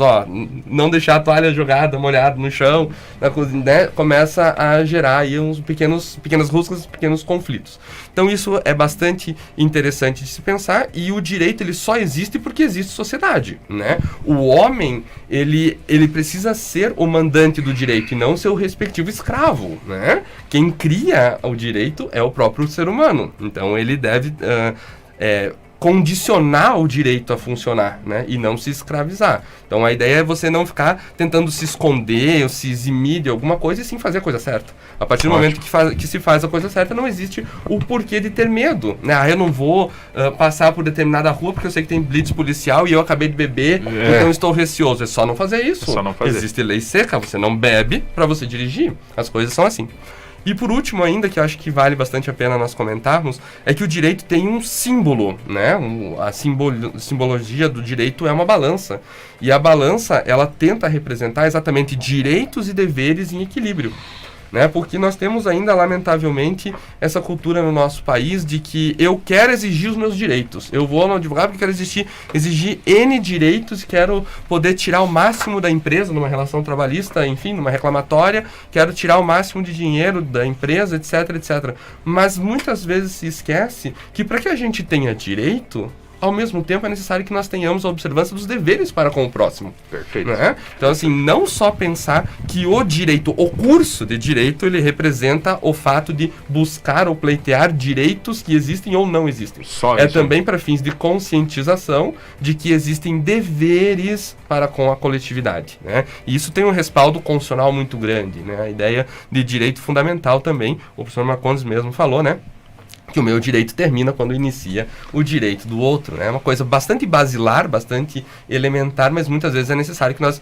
não deixar a toalha jogada, molhada no chão, né, começa a gerar aí pequenas rusgas, pequenos conflitos. Então isso é bastante interessante de se pensar, e o direito ele só existe porque existe sociedade, né? O homem, ele precisa ser o mandante do direito e não ser o respectivo escravo, né? Quem cria o direito é o próprio ser humano. Então ele deve condicionar o direito a funcionar, né? E não se escravizar. Então a ideia é você não ficar tentando se esconder ou se eximir de alguma coisa e sim fazer a coisa certa. A partir do momento que se faz a coisa certa, não existe o porquê de ter medo, né? Eu não vou passar por determinada rua porque eu sei que tem blitz policial e eu acabei de beber, então estou receoso. É só não fazer isso. É só não fazer. Existe lei seca, você não bebe para você dirigir. As coisas são assim. E por último ainda, que eu acho que vale bastante a pena nós comentarmos, é que o direito tem um símbolo, né? A simbologia do direito é uma balança. E a balança, ela tenta representar exatamente direitos e deveres em equilíbrio, né? Porque nós temos ainda, lamentavelmente, essa cultura no nosso país de que eu quero exigir os meus direitos. Eu vou no advogado porque quero exigir N direitos, quero poder tirar o máximo da empresa numa relação trabalhista, enfim, numa reclamatória, quero tirar o máximo de dinheiro da empresa, etc, etc. Mas muitas vezes se esquece que para que a gente tenha direito, ao mesmo tempo é necessário que nós tenhamos a observância dos deveres para com o próximo. Perfeito. Né? Então, assim, não só pensar que o direito, o curso de direito, ele representa o fato de buscar ou pleitear direitos que existem ou não existem. Só é isso. também para fins de conscientização de que existem deveres para com a coletividade, né? E isso tem um respaldo constitucional muito grande, né? A ideia de direito fundamental também, o professor Marcondes mesmo falou, né? Que o meu direito termina quando inicia o direito do outro, né? É uma coisa bastante basilar, bastante elementar, mas muitas vezes é necessário que nós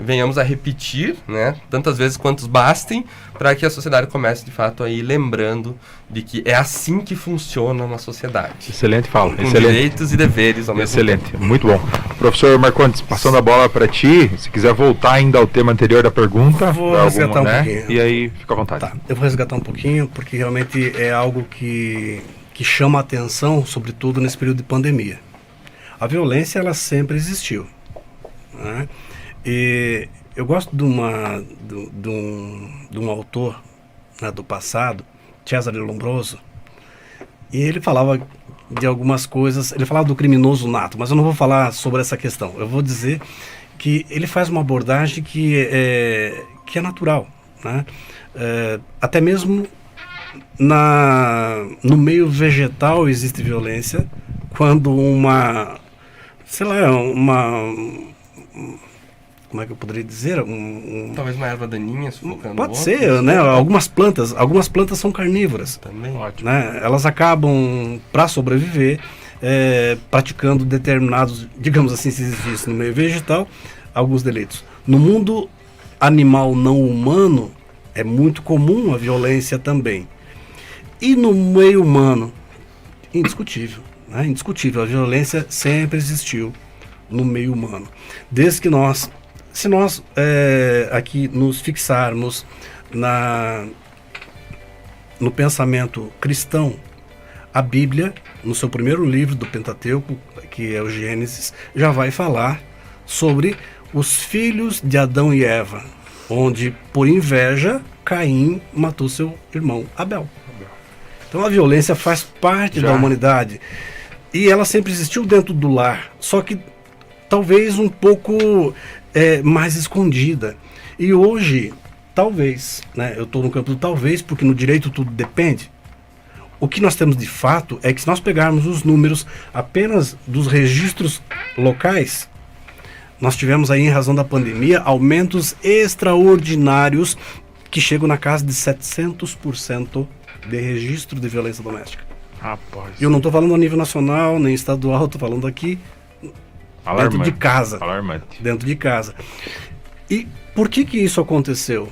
venhamos a repetir, né? Tantas vezes quantos bastem, para que a sociedade comece, de fato, a ir lembrando de que é assim que funciona uma sociedade. Excelente fala. Com Excelente. direitos e deveres ao mesmo Excelente, muito bom. Professor Marcondes, passando a bola para ti, se quiser voltar ainda ao tema anterior da pergunta, Vou resgatar um pouquinho. E aí, fica à vontade. Tá, eu vou resgatar um pouquinho, porque realmente é algo que chama a atenção, sobretudo nesse período de pandemia. A violência, ela sempre existiu, né? E eu gosto de um autor, né, do passado, Cesare Lombroso, e ele falava de algumas coisas, ele falava do criminoso nato, mas eu não vou falar sobre essa questão. Eu vou dizer que ele faz uma abordagem que é natural, né? Até mesmo no meio vegetal existe violência, quando como é que eu poderia dizer? Talvez uma erva daninha sufocando. Pode ser, né? Algumas plantas são carnívoras. Também. Ótimo. Né? Elas acabam, para sobreviver, praticando determinados, digamos assim, se existe no meio vegetal, alguns delitos. No mundo animal não humano, é muito comum a violência também. E no meio humano, indiscutível, né? Indiscutível, a violência sempre existiu no meio humano. Desde que se nós aqui nos fixarmos no pensamento cristão, a Bíblia, no seu primeiro livro do Pentateuco, que é o Gênesis, já vai falar sobre os filhos de Adão e Eva, onde, por inveja, Caim matou seu irmão Abel. Então a violência faz parte da humanidade e ela sempre existiu dentro do lar, só que talvez um pouco mais escondida. E hoje talvez, né? Eu estou no campo do talvez, porque no direito tudo depende. O que nós temos de fato é que se nós pegarmos os números apenas dos registros locais, nós tivemos aí, em razão da pandemia, aumentos extraordinários que chegam na casa de 700% de registro de violência doméstica. Rapaz. Eu não estou falando a nível nacional, nem estadual, estou falando aqui dentro de casa. Alarmante. Dentro de casa. E por que isso aconteceu?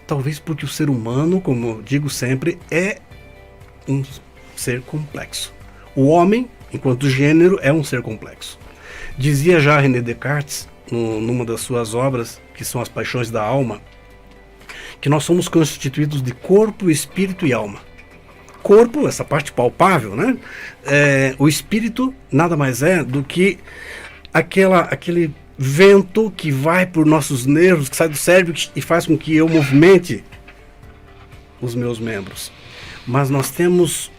Talvez porque o ser humano, como eu digo sempre, é um ser complexo. O homem, enquanto gênero, é um ser complexo. Dizia já René Descartes, numa das suas obras, que são As Paixões da Alma, que nós somos constituídos de corpo, espírito e alma. Corpo, essa parte palpável, né? O espírito nada mais é do que aquele vento que vai por nossos nervos, que sai do cérebro e faz com que eu movimente os meus membros. Mas nós temos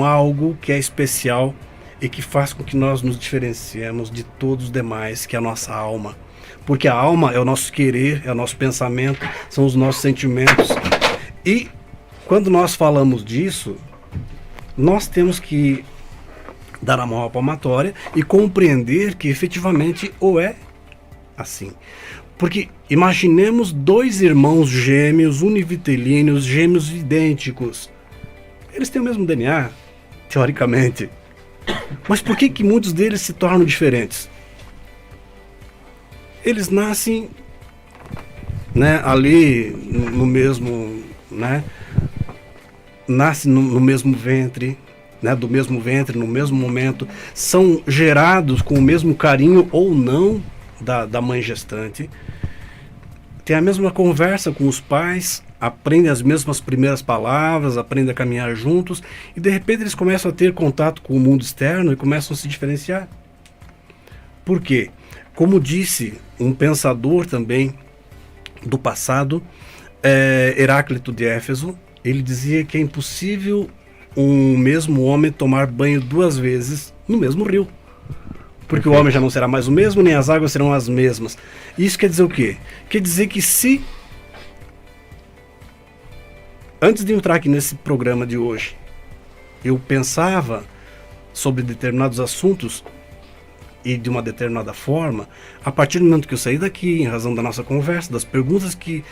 algo que é especial e que faz com que nós nos diferenciemos de todos os demais, que é a nossa alma. Porque a alma é o nosso querer, é o nosso pensamento, são os nossos sentimentos. E quando nós falamos disso, nós temos que dar a mão à palmatória e compreender que efetivamente é assim. Porque imaginemos dois irmãos gêmeos univitelíneos, gêmeos idênticos. Eles têm o mesmo DNA, teoricamente. Mas por que muitos deles se tornam diferentes? Eles nascem, né, ali no mesmo, né, nascem no mesmo ventre, né, do mesmo ventre, no mesmo momento, são gerados com o mesmo carinho ou não da mãe gestante, tem a mesma conversa com os pais, aprendem as mesmas primeiras palavras, aprendem a caminhar juntos e de repente eles começam a ter contato com o mundo externo e começam a se diferenciar. Por quê? Como disse um pensador também do passado, Heráclito de Éfeso, ele dizia que é impossível um mesmo homem tomar banho 2 vezes no mesmo rio. Porque o homem já não será mais o mesmo, nem as águas serão as mesmas. Isso quer dizer o quê? Quer dizer que se, antes de entrar aqui nesse programa de hoje, eu pensava sobre determinados assuntos e de uma determinada forma, a partir do momento que eu saí daqui, em razão da nossa conversa, das perguntas que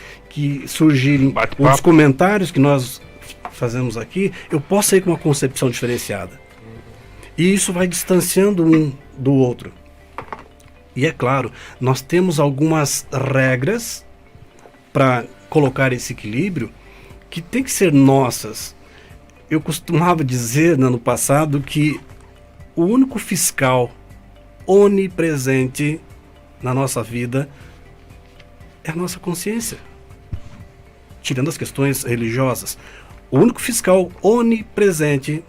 surgirem, ou dos comentários que nós fazemos aqui, eu posso sair com uma concepção diferenciada. E isso vai distanciando um do outro. E é claro, nós temos algumas regras para colocar esse equilíbrio que tem que ser nossas. Eu costumava dizer no passado que o único fiscal onipresente na nossa vida é a nossa consciência. Tirando as questões religiosas, o único fiscal onipresente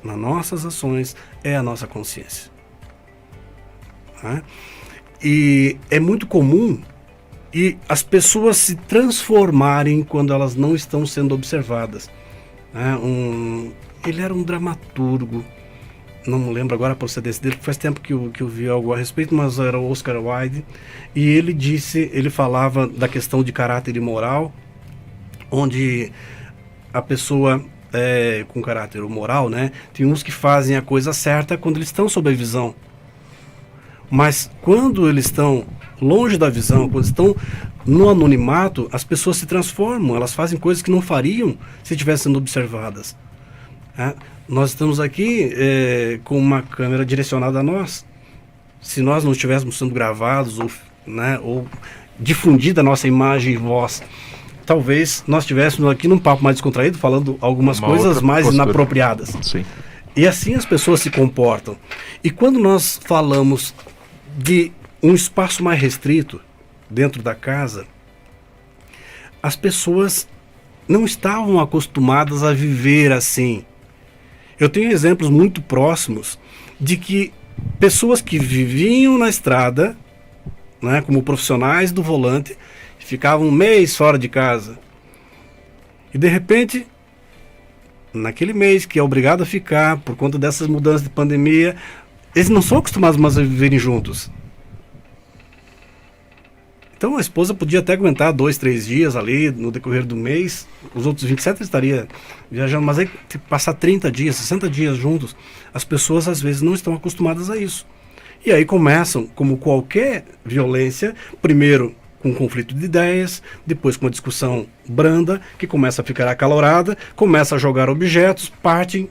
nas nossas ações é a nossa consciência. E é muito comum as pessoas se transformarem quando elas não estão sendo observadas. Ele era um dramaturgo, não me lembro agora a procedência dele, faz tempo que eu vi algo a respeito, mas era o Oscar Wilde, e ele falava da questão de caráter e moral, onde a pessoa com caráter moral, né, tem uns que fazem a coisa certa quando eles estão sob a visão, mas quando eles estão longe da visão, quando estão no anonimato, as pessoas se transformam, elas fazem coisas que não fariam se estivessem sendo observadas. Nós estamos aqui com uma câmera direcionada a nós. Se nós não estivéssemos sendo gravados ou difundida a nossa imagem e voz, talvez nós estivéssemos aqui num papo mais descontraído, falando algumas coisas mais inapropriadas. Sim. E assim as pessoas se comportam. E quando nós falamos de um espaço mais restrito dentro da casa, as pessoas não estavam acostumadas a viver assim. Eu tenho exemplos muito próximos de que pessoas que viviam na estrada, né, como profissionais do volante, ficavam um mês fora de casa. E de repente, naquele mês que é obrigado a ficar por conta dessas mudanças de pandemia, eles não são acostumados mais a viverem juntos. Então a esposa podia até aguentar 2, 3 dias ali no decorrer do mês, os outros 27 estaria viajando, mas aí passar 30 dias, 60 dias juntos, as pessoas às vezes não estão acostumadas a isso. E aí começam, como qualquer violência, primeiro com um conflito de ideias, depois com uma discussão branda, que começa a ficar acalorada, começa a jogar objetos, partem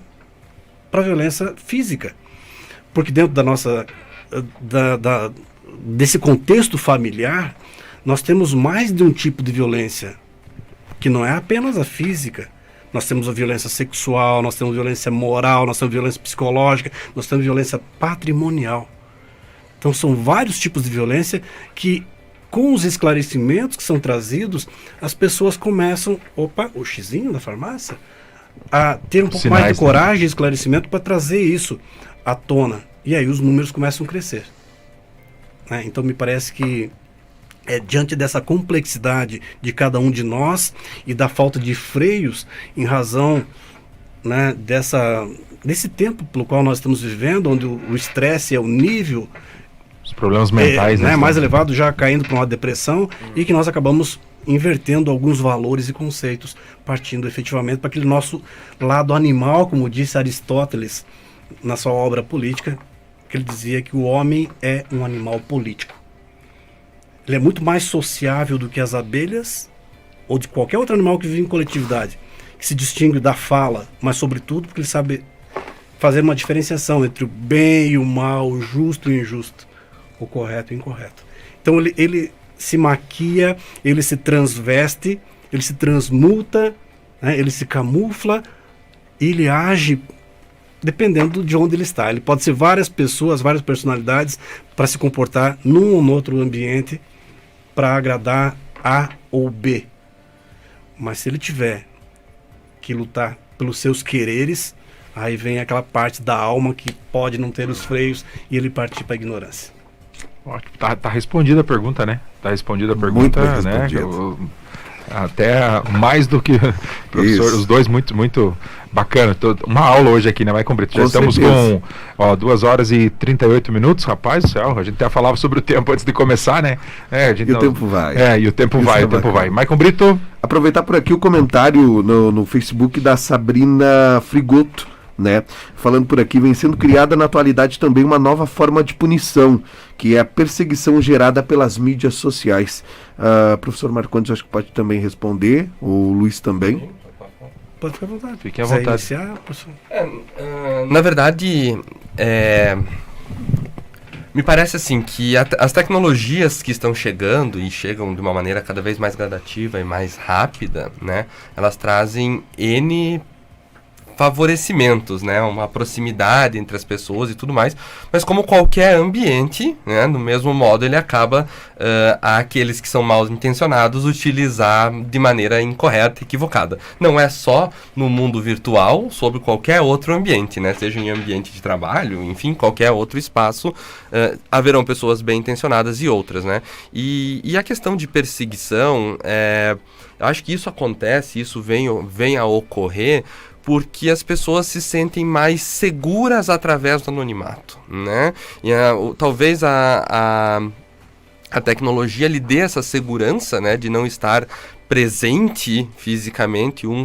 para a violência física. Porque dentro da nossa, desse contexto familiar, nós temos mais de um tipo de violência, que não é apenas a física. Nós temos a violência sexual, nós temos violência moral, nós temos violência psicológica, nós temos violência patrimonial. Então são vários tipos de violência que, com os esclarecimentos que são trazidos, as pessoas começam, o xizinho da farmácia, a ter um pouco mais de coragem e esclarecimento para trazer isso à tona. E aí os números começam a crescer. Então me parece que diante dessa complexidade de cada um de nós e da falta de freios em razão, né, desse tempo pelo qual nós estamos vivendo, onde o estresse é o nível, os problemas mentais, mais elevado, já caindo para uma depressão, e que nós acabamos invertendo alguns valores e conceitos, partindo efetivamente para aquele nosso lado animal, como disse Aristóteles na sua obra Política, que ele dizia que o homem é um animal político. Ele é muito mais sociável do que as abelhas ou de qualquer outro animal que vive em coletividade, que se distingue da fala, mas sobretudo porque ele sabe fazer uma diferenciação entre o bem e o mal, o justo e o injusto, o correto e o incorreto. Então ele se maquia, ele se transveste, ele se transmuta, né, ele se camufla e ele age dependendo de onde ele está. Ele pode ser várias pessoas, várias personalidades para se comportar num ou no outro ambiente para agradar A ou B. Mas se ele tiver que lutar pelos seus quereres, aí vem aquela parte da alma que pode não ter os freios e ele partir para a ignorância. Ótimo. Tá respondida a pergunta, né? Tá respondida a pergunta, né? Até mais do que professor, os dois muito bacana. Uma aula hoje aqui, né, Maicon Brito? Já estamos com 2 horas e 38 minutos, rapaz do céu. A gente até falava sobre o tempo antes de começar, né? O tempo vai. E o tempo vai. Maicon Brito. Aproveitar por aqui o comentário no Facebook da Sabrina Frigoto, né? Falando por aqui, vem sendo criada na atualidade também uma nova forma de punição, que é a perseguição gerada pelas mídias sociais. Professor Marcondes, acho que pode também responder, o Luiz também. Pode ficar à vontade. Fique à vontade. Iniciar, professor? Na verdade, me parece assim que as tecnologias que estão chegando e chegam de uma maneira cada vez mais gradativa e mais rápida, né? Elas trazem N favorecimentos, né, uma proximidade entre as pessoas e tudo mais, mas como qualquer ambiente, né, no mesmo modo ele acaba aqueles que são mal intencionados utilizar de maneira incorreta e equivocada. Não é só no mundo virtual, sobre qualquer outro ambiente, né, seja em ambiente de trabalho, enfim, qualquer outro espaço, haverão pessoas bem intencionadas e outras, né, e a questão de perseguição, eu acho que isso acontece, isso vem a ocorrer porque as pessoas se sentem mais seguras através do anonimato, né? E talvez a tecnologia lhe dê essa segurança, né, de não estar presente fisicamente um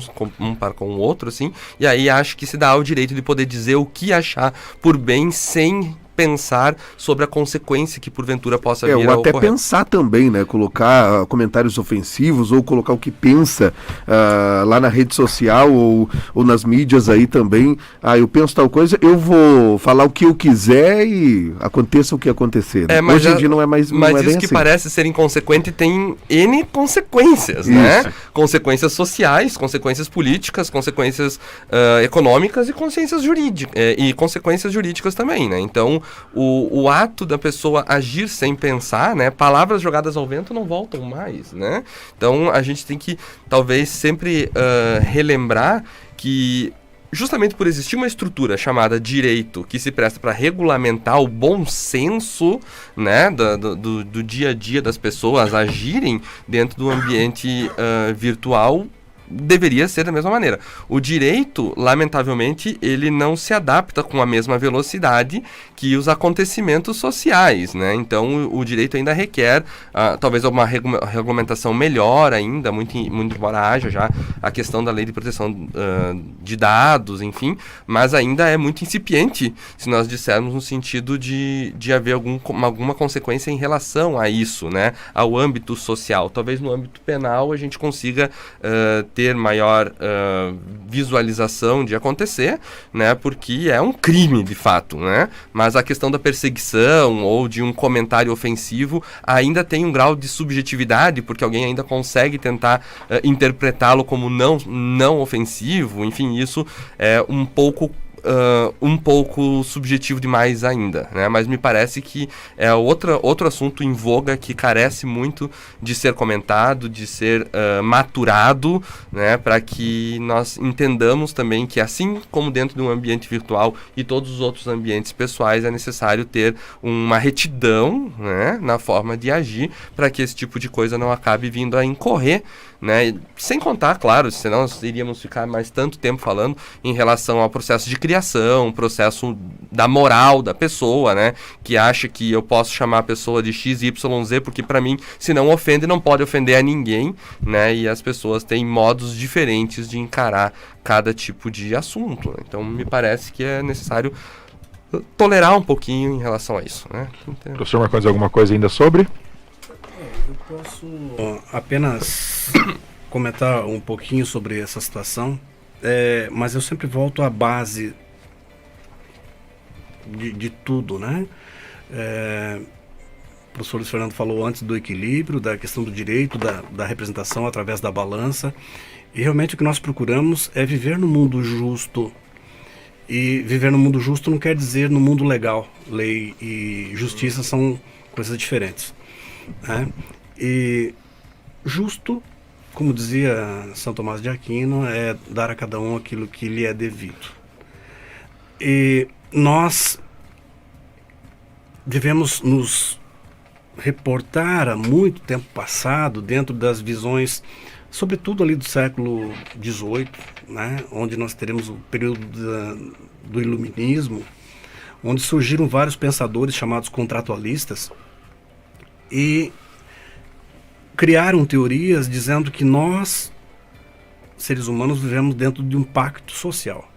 para com o outro, assim, e aí acho que se dá o direito de poder dizer o que achar por bem sem pensar sobre a consequência que porventura possa vir a ocorrer. Ou até pensar também, né? Colocar comentários ofensivos ou colocar o que pensa lá na rede social ou nas mídias aí também. Eu penso tal coisa, eu vou falar o que eu quiser e aconteça o que acontecer. Né? Hoje em dia não é mais Mas não é isso bem que assim. Parece ser inconsequente tem N consequências, né? Consequências sociais, consequências políticas, consequências econômicas e consequências jurídicas também, né? Então, o ato da pessoa agir sem pensar, né? Palavras jogadas ao vento não voltam mais, né? Então a gente tem que talvez sempre relembrar que justamente por existir uma estrutura chamada direito que se presta para regulamentar o bom senso, né, do dia a dia das pessoas agirem dentro do ambiente virtual, deveria ser da mesma maneira. O direito, lamentavelmente, ele não se adapta com a mesma velocidade que os acontecimentos sociais, né? Então, o direito ainda requer, talvez, uma regulamentação melhor ainda, muito embora haja já a questão da lei de proteção de dados, enfim, mas ainda é muito incipiente, se nós dissermos no sentido de haver alguma consequência em relação a isso, né? Ao âmbito social. Talvez no âmbito penal a gente consiga ter maior visualização de acontecer, né? Porque é um crime, de fato, né? Mas a questão da perseguição ou de um comentário ofensivo ainda tem um grau de subjetividade, porque alguém ainda consegue tentar interpretá-lo como não ofensivo. Enfim, isso é um pouco subjetivo demais ainda, né? Mas me parece que é outro assunto em voga que carece muito de ser comentado, de ser maturado, né? Para que nós entendamos também que, assim como dentro de um ambiente virtual e todos os outros ambientes pessoais, é necessário ter uma retidão, né? Na forma de agir, para que esse tipo de coisa não acabe vindo a incorrer, né? Sem contar, claro, senão nós iríamos ficar mais tanto tempo falando em relação ao processo de criação, processo da moral da pessoa, né? Que acha que eu posso chamar a pessoa de XYZ porque, para mim, se não ofende, não pode ofender a ninguém, né? E as pessoas têm modos diferentes de encarar cada tipo de assunto, né? Então, me parece que é necessário tolerar um pouquinho em relação a isso, né? O professor Marcondes, alguma coisa ainda sobre? Eu posso apenas comentar um pouquinho sobre essa situação, mas eu sempre volto à base de tudo, né? O professor Luiz Fernando falou antes do equilíbrio, da questão do direito, da representação através da balança, e realmente o que nós procuramos é viver no mundo justo. E viver no mundo justo não quer dizer no mundo legal. Lei e justiça são coisas diferentes, né? E justo, como dizia São Tomás de Aquino, é dar a cada um aquilo que lhe é devido. E nós devemos nos reportar a muito tempo passado, dentro das visões, sobretudo ali do século XVIII, né, onde nós teremos o período do Iluminismo, onde surgiram vários pensadores chamados contratualistas e criaram teorias dizendo que nós, seres humanos, vivemos dentro de um pacto social,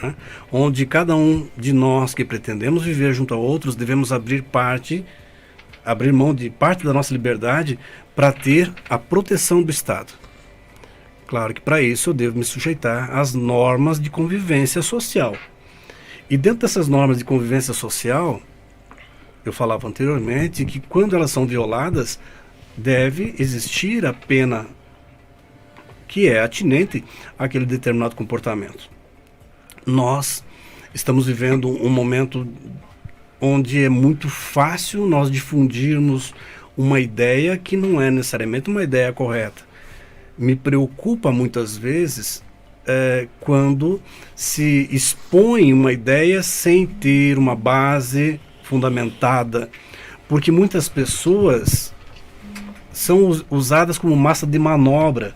né? Onde cada um de nós que pretendemos viver junto a outros devemos abrir mão de parte da nossa liberdade para ter a proteção do Estado. Claro que para isso eu devo me sujeitar às normas de convivência social. E dentro dessas normas de convivência social, eu falava anteriormente que quando elas são violadas, deve existir a pena que é atinente àquele determinado comportamento. Nós estamos vivendo um momento onde é muito fácil nós difundirmos uma ideia que não é necessariamente uma ideia correta. Me preocupa muitas vezes quando se expõe uma ideia sem ter uma base fundamentada, porque muitas pessoas são usadas como massa de manobra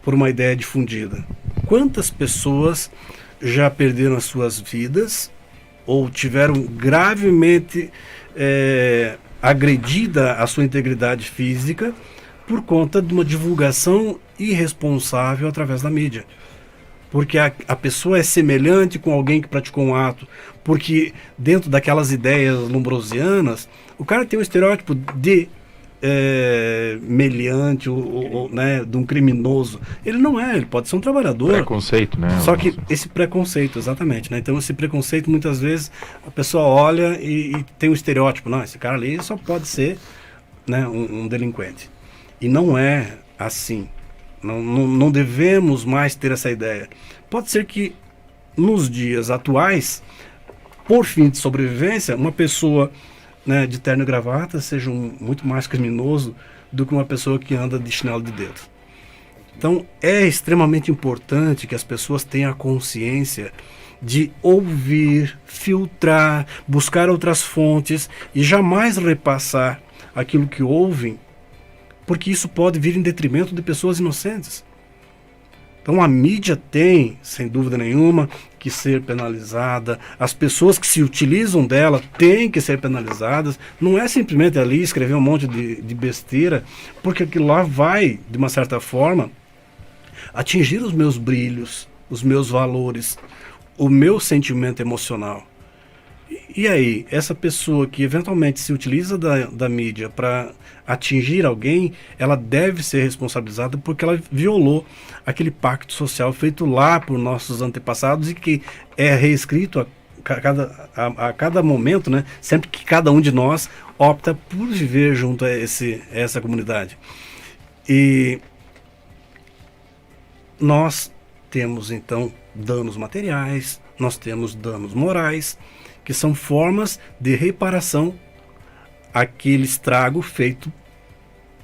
por uma ideia difundida. Quantas pessoas já perderam as suas vidas ou tiveram gravemente agredida a sua integridade física por conta de uma divulgação irresponsável através da mídia? Porque a pessoa é semelhante com alguém que praticou um ato, porque dentro daquelas ideias lombrosianas, o cara tem um estereótipo de meliante, né, de um criminoso. Ele não é, ele pode ser um trabalhador. Preconceito, né? Só que esse preconceito, exatamente, né? Então esse preconceito, muitas vezes, a pessoa olha e tem um estereótipo. Não, esse cara ali só pode ser, né, um delinquente. E não é assim. Não devemos mais ter essa ideia. Pode ser que nos dias atuais, por fim de sobrevivência, uma pessoa, né, de terno e gravata seja muito mais criminoso do que uma pessoa que anda de chinelo de dedo. Então é extremamente importante que as pessoas tenham a consciência de ouvir, filtrar, buscar outras fontes e jamais repassar aquilo que ouvem, porque isso pode vir em detrimento de pessoas inocentes. Então a mídia tem, sem dúvida nenhuma, que ser penalizada. As pessoas que se utilizam dela têm que ser penalizadas. Não é simplesmente ali escrever um monte de besteira, porque aquilo lá vai, de uma certa forma, atingir os meus brilhos, os meus valores, o meu sentimento emocional. E aí, essa pessoa que eventualmente se utiliza da mídia para atingir alguém, ela deve ser responsabilizada porque ela violou aquele pacto social feito lá por nossos antepassados e que é reescrito a cada momento, né? Sempre que cada um de nós opta por viver junto a essa comunidade. E nós temos, então, danos materiais, nós temos danos morais, que são formas de reparação àquele estrago feito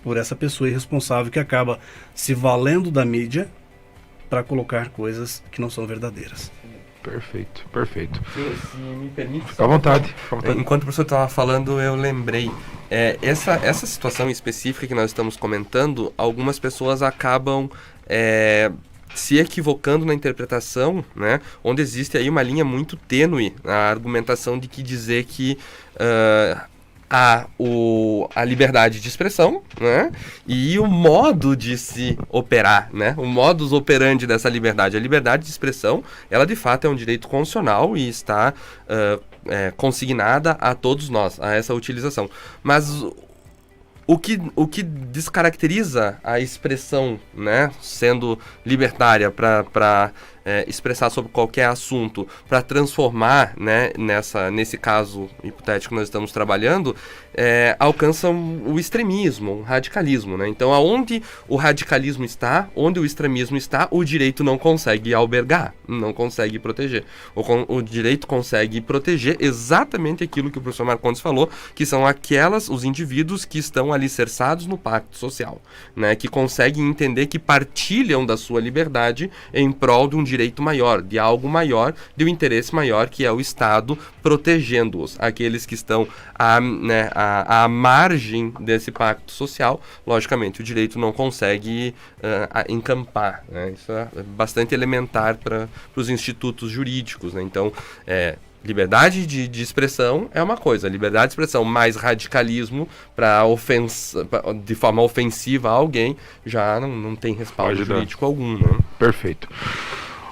por essa pessoa irresponsável que acaba se valendo da mídia para colocar coisas que não são verdadeiras. Perfeito, perfeito. Se me permite... Fica à vontade. Enquanto o professor estava falando, eu lembrei. Essa situação específica que nós estamos comentando, algumas pessoas acabam... se equivocando na interpretação, né, onde existe aí uma linha muito tênue na argumentação de que dizer que há a liberdade de expressão, né, e o modo de se operar, né, o modus operandi dessa liberdade. A liberdade de expressão, ela de fato é um direito constitucional e está consignada a todos nós, a essa utilização. Mas o que descaracteriza a expressão, né, sendo libertária para expressar sobre qualquer assunto, para transformar, né, nesse caso hipotético que nós estamos trabalhando, alcança o extremismo, o radicalismo, né? Então, aonde o radicalismo está, onde o extremismo está, o direito não consegue albergar, não consegue proteger. O direito consegue proteger exatamente aquilo que o professor Marcondes falou, que são os indivíduos que estão alicerçados no pacto social, né, que conseguem entender que partilham da sua liberdade em prol de um direito maior, de algo maior, de um interesse maior, que é o Estado protegendo-os. Aqueles que estão à margem desse pacto social, logicamente o direito não consegue encampar, né? Isso é bastante elementar para os institutos jurídicos, né? Então, liberdade de expressão é uma coisa, liberdade de expressão mais radicalismo de forma ofensiva a alguém já não tem respaldo jurídico algum, né? Perfeito.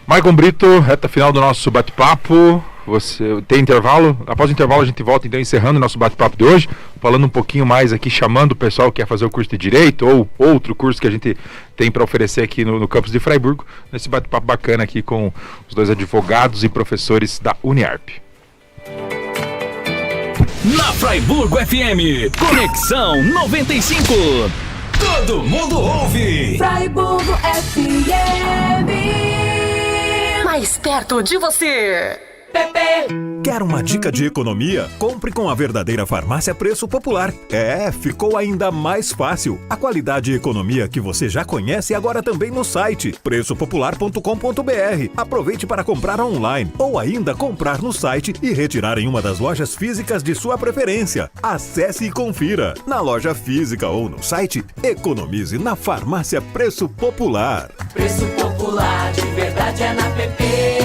Maicon Brito, reta final do nosso bate-papo. Você tem intervalo? Após o intervalo a gente volta então encerrando o nosso bate-papo de hoje, falando um pouquinho mais aqui, chamando o pessoal que quer fazer o curso de Direito ou outro curso que a gente tem para oferecer aqui no campus de Fraiburgo, nesse bate-papo bacana aqui com os dois advogados e professores da Uniarp. Na Fraiburgo FM, Conexão 95. Todo mundo ouve. Fraiburgo FM. Mais perto de você. Quer uma dica de economia? Compre com a verdadeira farmácia Preço Popular. Ficou ainda mais fácil. A qualidade e economia que você já conhece agora também no site preçopopular.com.br. Aproveite para comprar online ou ainda comprar no site e retirar em uma das lojas físicas de sua preferência. Acesse e confira. Na loja física ou no site, economize na farmácia Preço Popular. Preço Popular, de verdade é na PP.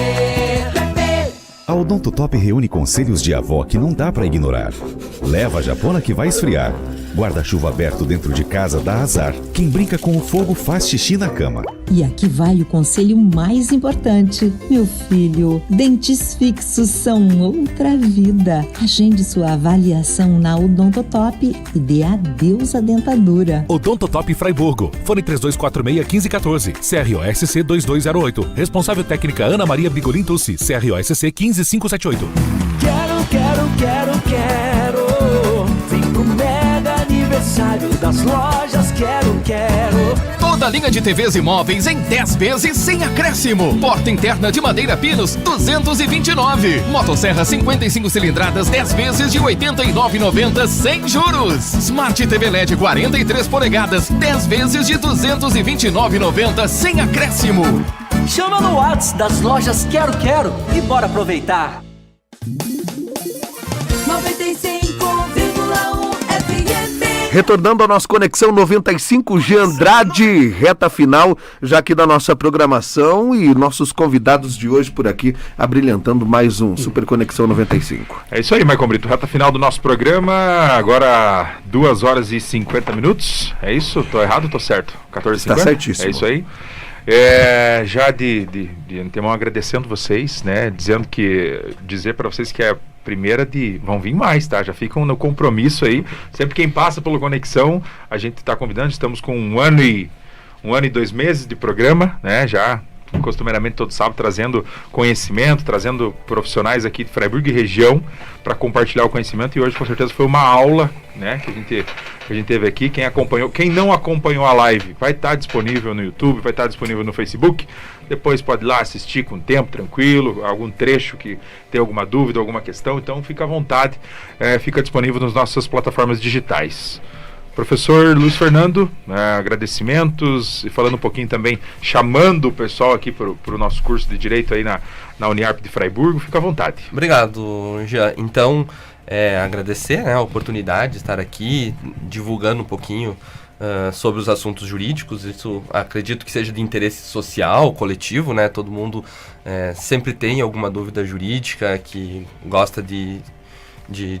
A Odontotop reúne conselhos de avó que não dá pra ignorar. Leva a japona que vai esfriar. Guarda-chuva aberto dentro de casa dá azar. Quem brinca com o fogo faz xixi na cama. E aqui vai o conselho mais importante. Meu filho, dentes fixos são outra vida. Agende sua avaliação na Odontotop e dê adeus à dentadura. Odontotop Fraiburgo. Fone 3246-1514. CROSC 2208. Responsável técnica Ana Maria Bigolin Tussi. CROSC 15578. Quero. Vem pro mega aniversário das lojas Quero. Toda linha de TVs e móveis em 10 vezes sem acréscimo. Porta interna de madeira Pinos, 229. Motosserra 55 cilindradas, 10 vezes de 89,90 sem juros. Smart TV LED 43 polegadas, 10 vezes de 229,90 sem acréscimo. Chama no WhatsApp das lojas Quero e bora aproveitar. 95,1 FM. Retornando ao nosso Conexão 95, Jean Andrade, reta final, já aqui da nossa programação, e nossos convidados de hoje por aqui, abrilhantando mais um Super Conexão 95. É isso aí, Maicon Brito, reta final do nosso programa, agora 2 horas e 50 minutos, é isso? Tô errado ou tô certo? 14h50? Está certíssimo. É isso aí. Já de antemão agradecendo vocês, né, dizer para vocês que é primeira vão vir mais, tá? Já ficam no compromisso aí. Sempre quem passa pelo Conexão, a gente está convidando. Estamos com um ano e 2 meses de programa, né? Já costumeiramente todo sábado trazendo conhecimento, trazendo profissionais aqui de Fraiburgo e região para compartilhar o conhecimento, e hoje com certeza foi uma aula, né, que a gente teve aqui. Quem não acompanhou a live vai estar disponível no YouTube, vai estar disponível no Facebook, depois pode ir lá assistir com tempo, tranquilo, algum trecho que tem alguma dúvida, alguma questão, então fica à vontade, fica disponível nas nossas plataformas digitais. Professor Luiz Fernando, agradecimentos, e falando um pouquinho também, chamando o pessoal aqui para o nosso curso de Direito aí na Uniarp de Fraiburgo, fica à vontade. Obrigado, Jean. Então, agradecer, né, a oportunidade de estar aqui, divulgando um pouquinho sobre os assuntos jurídicos. Isso acredito que seja de interesse social, coletivo, né? Todo mundo sempre tem alguma dúvida jurídica que gosta de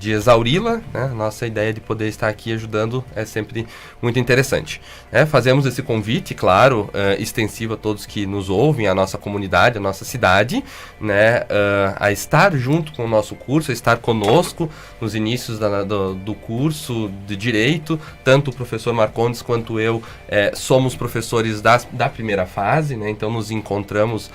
exauri-la, né? Nossa ideia de poder estar aqui ajudando é sempre muito interessante. Fazemos esse convite, claro, extensivo a todos que nos ouvem, a nossa comunidade, a nossa cidade, né? A estar junto com o nosso curso, a estar conosco nos inícios do curso de Direito. Tanto o professor Marcondes quanto eu somos professores da primeira fase, né? Então nos encontramos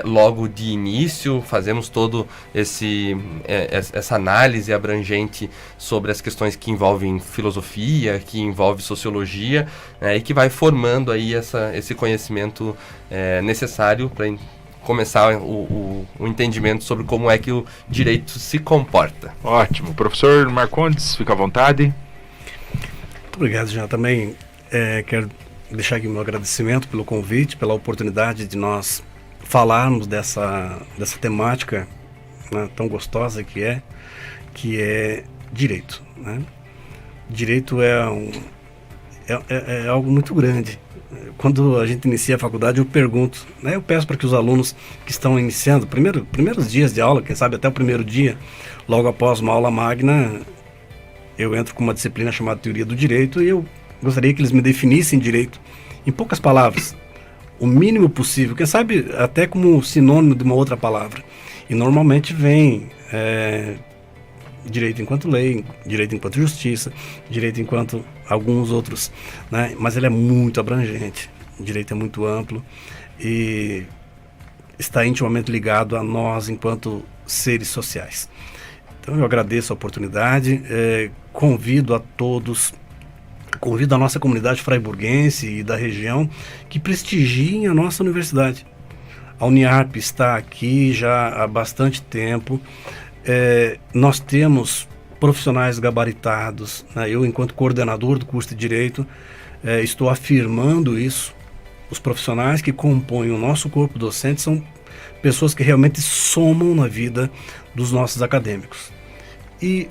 logo de início, fazemos todo essa análise abrangente sobre as questões que envolvem filosofia, que envolve sociologia, e que vai formando aí esse conhecimento necessário para começar o entendimento sobre como é que o direito se comporta. Ótimo. Professor Marcondes, fica à vontade. Muito obrigado, Jean. Também quero deixar aqui meu agradecimento pelo convite, pela oportunidade de nós falarmos dessa temática, né, tão gostosa que é direito, né? Direito é algo muito grande. Quando a gente inicia a faculdade, eu pergunto, né, eu peço para que os alunos que estão iniciando, primeiros dias de aula, quem sabe até o primeiro dia, logo após uma aula magna, eu entro com uma disciplina chamada Teoria do Direito, e eu gostaria que eles me definissem direito em poucas palavras, o mínimo possível, quem sabe até como sinônimo de uma outra palavra. E normalmente vem direito enquanto lei, direito enquanto justiça, direito enquanto alguns outros, né? Mas ele é muito abrangente, o direito é muito amplo e está intimamente ligado a nós enquanto seres sociais. Então eu agradeço a oportunidade, convido a todos, convido a nossa comunidade fraiburguense e da região que prestigiem a nossa universidade. A Uniarp está aqui já há bastante tempo. Nós temos profissionais gabaritados, né? Eu, enquanto coordenador do curso de Direito, estou afirmando isso. Os profissionais que compõem o nosso corpo docente são pessoas que realmente somam na vida dos nossos acadêmicos. E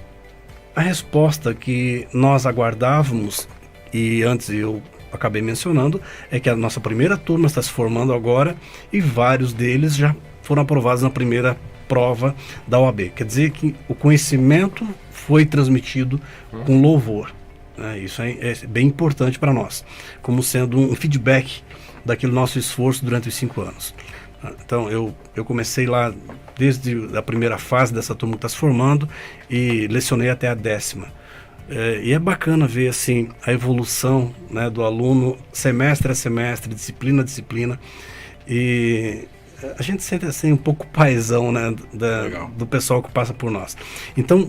a resposta que nós aguardávamos, e antes eu acabei mencionando, é que a nossa primeira turma está se formando agora e vários deles já foram aprovados na primeira prova da OAB. Quer dizer que o conhecimento foi transmitido com louvor. Isso é bem importante para nós, como sendo um feedback daquele nosso esforço durante os 5 anos. Então eu comecei lá desde a primeira fase dessa turma que está se formando e lecionei até a 10ª. E é bacana ver assim a evolução, né, do aluno semestre a semestre, disciplina a disciplina, e a gente sente assim um pouco paizão, né, do pessoal que passa por nós. Então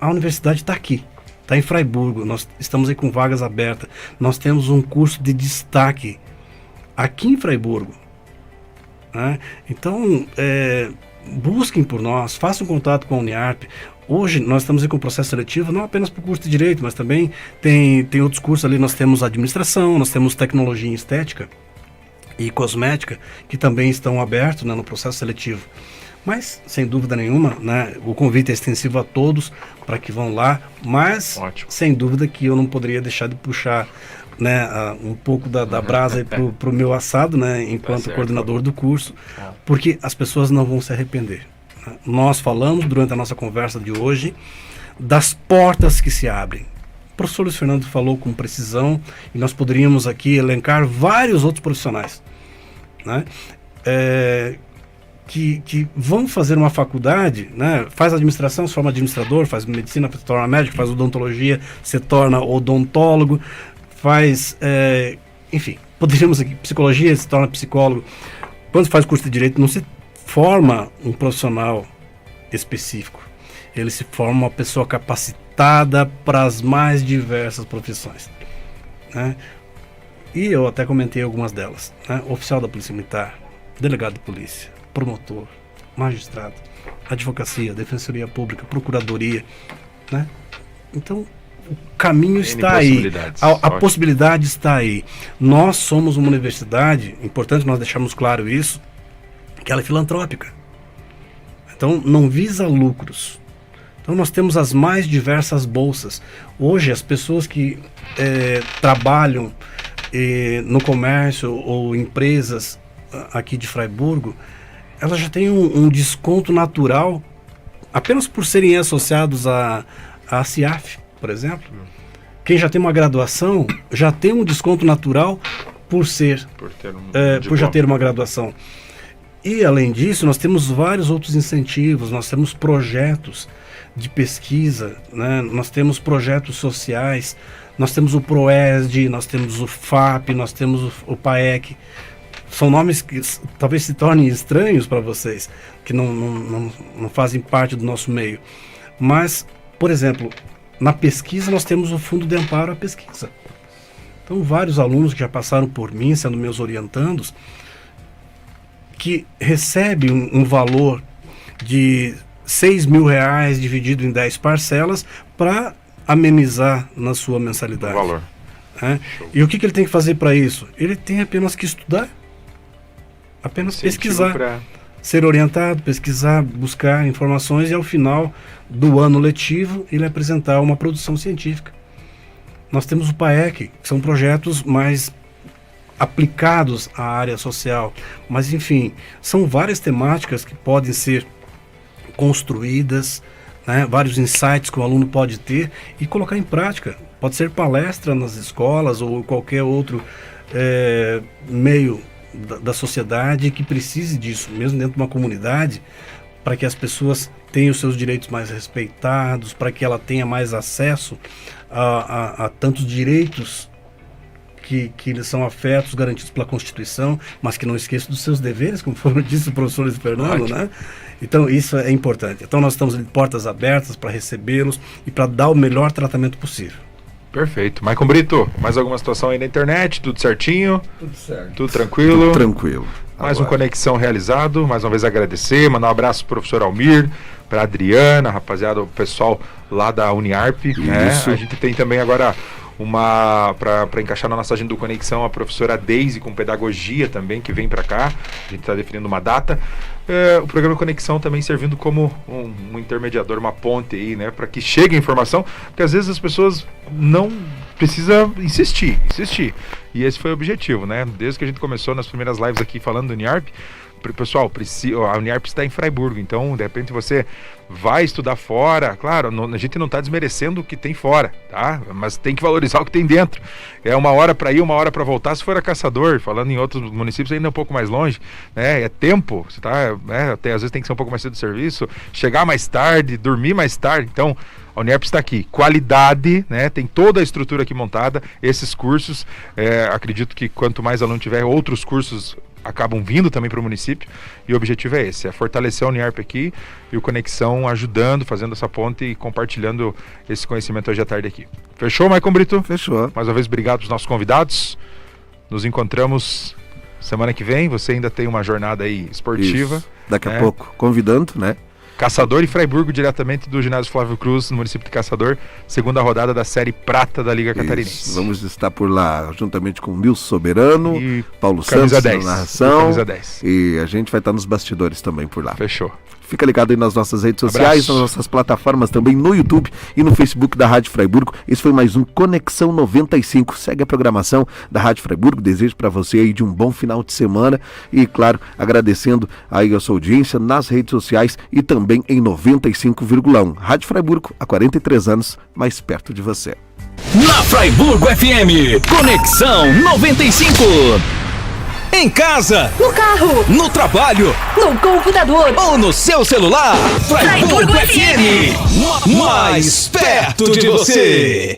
a universidade está aqui, está em Fraiburgo, nós estamos aí com vagas abertas, nós temos um curso de destaque aqui em Fraiburgo, né? Então busquem por nós, façam contato com a Uniarp. Hoje nós estamos aí com o processo seletivo não apenas para o curso de Direito, mas também tem outros cursos ali. Nós temos Administração, nós temos Tecnologia em Estética e Cosmética, que também estão abertos, né, no processo seletivo. Mas, sem dúvida nenhuma, né, o convite é extensivo a todos para que vão lá, mas sem dúvida que eu não poderia deixar de puxar, né, um pouco da brasa para o meu assado, né, enquanto coordenador do curso, porque as pessoas não vão se arrepender. Nós falamos durante a nossa conversa de hoje das portas que se abrem. O professor Luiz Fernando falou com precisão e nós poderíamos aqui elencar vários outros profissionais, né, que vão fazer uma faculdade, né, faz administração, se forma administrador, faz medicina, se torna médico, faz odontologia, se torna odontólogo, faz, enfim, poderíamos aqui, psicologia, se torna psicólogo. Quando faz curso de direito, não se forma um profissional específico, ele se forma uma pessoa capacitada para as mais diversas profissões, né? E eu até comentei algumas delas, né? Oficial da Polícia Militar, delegado de polícia, promotor, magistrado, advocacia, defensoria pública, procuradoria, né? Então, o caminho está aí, a possibilidade está aí. Nós somos uma universidade, importante nós deixarmos claro isso, que ela é filantrópica. Então, não visa lucros. Então, nós temos as mais diversas bolsas. Hoje, as pessoas que trabalham no comércio ou empresas aqui de Fraiburgo, elas já têm um desconto natural apenas por serem associados à CIAF, por exemplo. Quem já tem uma graduação já tem um desconto natural por já ter uma graduação. E além disso, nós temos vários outros incentivos, nós temos projetos de pesquisa, né? Nós temos projetos sociais, nós temos o PROESD, nós temos o FAP, nós temos o PAEC. São nomes que talvez se tornem estranhos para vocês, que não fazem parte do nosso meio. Mas, por exemplo, na pesquisa nós temos o Fundo de Amparo à Pesquisa. Então, vários alunos que já passaram por mim, sendo meus orientandos, que recebem um valor de R$6.000 dividido em 10 parcelas para amenizar na sua mensalidade. Valor. E o que ele tem que fazer para isso? Ele tem apenas que estudar, apenas pesquisar, ser orientado, pesquisar, buscar informações e ao final do ano letivo ele apresentar uma produção científica. Nós temos o PAEC, que são projetos mais aplicados à área social, mas enfim, são várias temáticas que podem ser construídas, né, vários insights que o aluno pode ter e colocar em prática. Pode ser palestra nas escolas ou qualquer outro meio da sociedade que precise disso, mesmo dentro de uma comunidade, para que as pessoas tenham os seus direitos mais respeitados, para que ela tenha mais acesso a tantos direitos que eles são afetos, garantidos pela Constituição, mas que não esqueça dos seus deveres, como disse o professor Luiz Fernando, né? Então isso é importante. Então nós estamos de portas abertas para recebê-los e para dar o melhor tratamento possível. Perfeito. Maicon Brito, mais alguma situação aí na internet? Tudo certinho? Tudo certo. Tudo tranquilo? Tudo tranquilo. Mais um Conexão realizado. Mais uma vez agradecer, mandar um abraço pro professor Almir, pra Adriana, rapaziada, o pessoal lá da Uniarp. Né? A gente tem também agora para encaixar na nossa agenda do Conexão a professora Deise com pedagogia também, que vem para cá. A gente está definindo uma data. O programa Conexão também servindo como um intermediador, uma ponte aí, né, para que chegue a informação, porque às vezes as pessoas não precisam insistir. E esse foi o objetivo, né? Desde que a gente começou nas primeiras lives aqui falando do Uniarp, pessoal, a Uniarp está em Fraiburgo, então de repente você vai estudar fora, claro, a gente não está desmerecendo o que tem fora, tá? Mas tem que valorizar o que tem dentro. É uma hora para ir, uma hora para voltar, se for a Caçador, falando em outros municípios ainda é um pouco mais longe, né? É tempo, você tá, até às vezes tem que ser um pouco mais cedo do serviço, chegar mais tarde, dormir mais tarde, então a Uniarp está aqui, qualidade, né? Tem toda a estrutura aqui montada, esses cursos, acredito que quanto mais aluno tiver, outros cursos acabam vindo também para o município, e o objetivo é esse, é fortalecer a Uniarp aqui e o Conexão ajudando, fazendo essa ponte e compartilhando esse conhecimento hoje à tarde aqui. Fechou, Maicon Brito? Fechou. Mais uma vez, obrigado aos nossos convidados. Nos encontramos semana que vem. Você ainda tem uma jornada aí esportiva. Isso. Daqui a pouco, convidando, né? Caçador e Fraiburgo, diretamente do ginásio Flávio Cruz, no município de Caçador, segunda rodada da Série Prata da Liga Catarinense. Vamos estar por lá, juntamente com o Nilson Soberano, e Paulo Camisa Santos 10, na narração, Camisa 10. E a gente vai estar nos bastidores também por lá. Fechou. Fica ligado aí nas nossas redes sociais, nas nossas plataformas também, no YouTube e no Facebook da Rádio Fraiburgo. Esse foi mais um Conexão 95. Segue a programação da Rádio Fraiburgo. Desejo para você aí de um bom final de semana e, claro, agradecendo aí a sua audiência nas redes sociais e também em 95,1. Rádio Fraiburgo, há 43 anos, mais perto de você. Na Fraiburgo FM, Conexão 95. Em casa, no carro, no trabalho, no computador ou no seu celular. Fraiburgo FM, mais perto de você.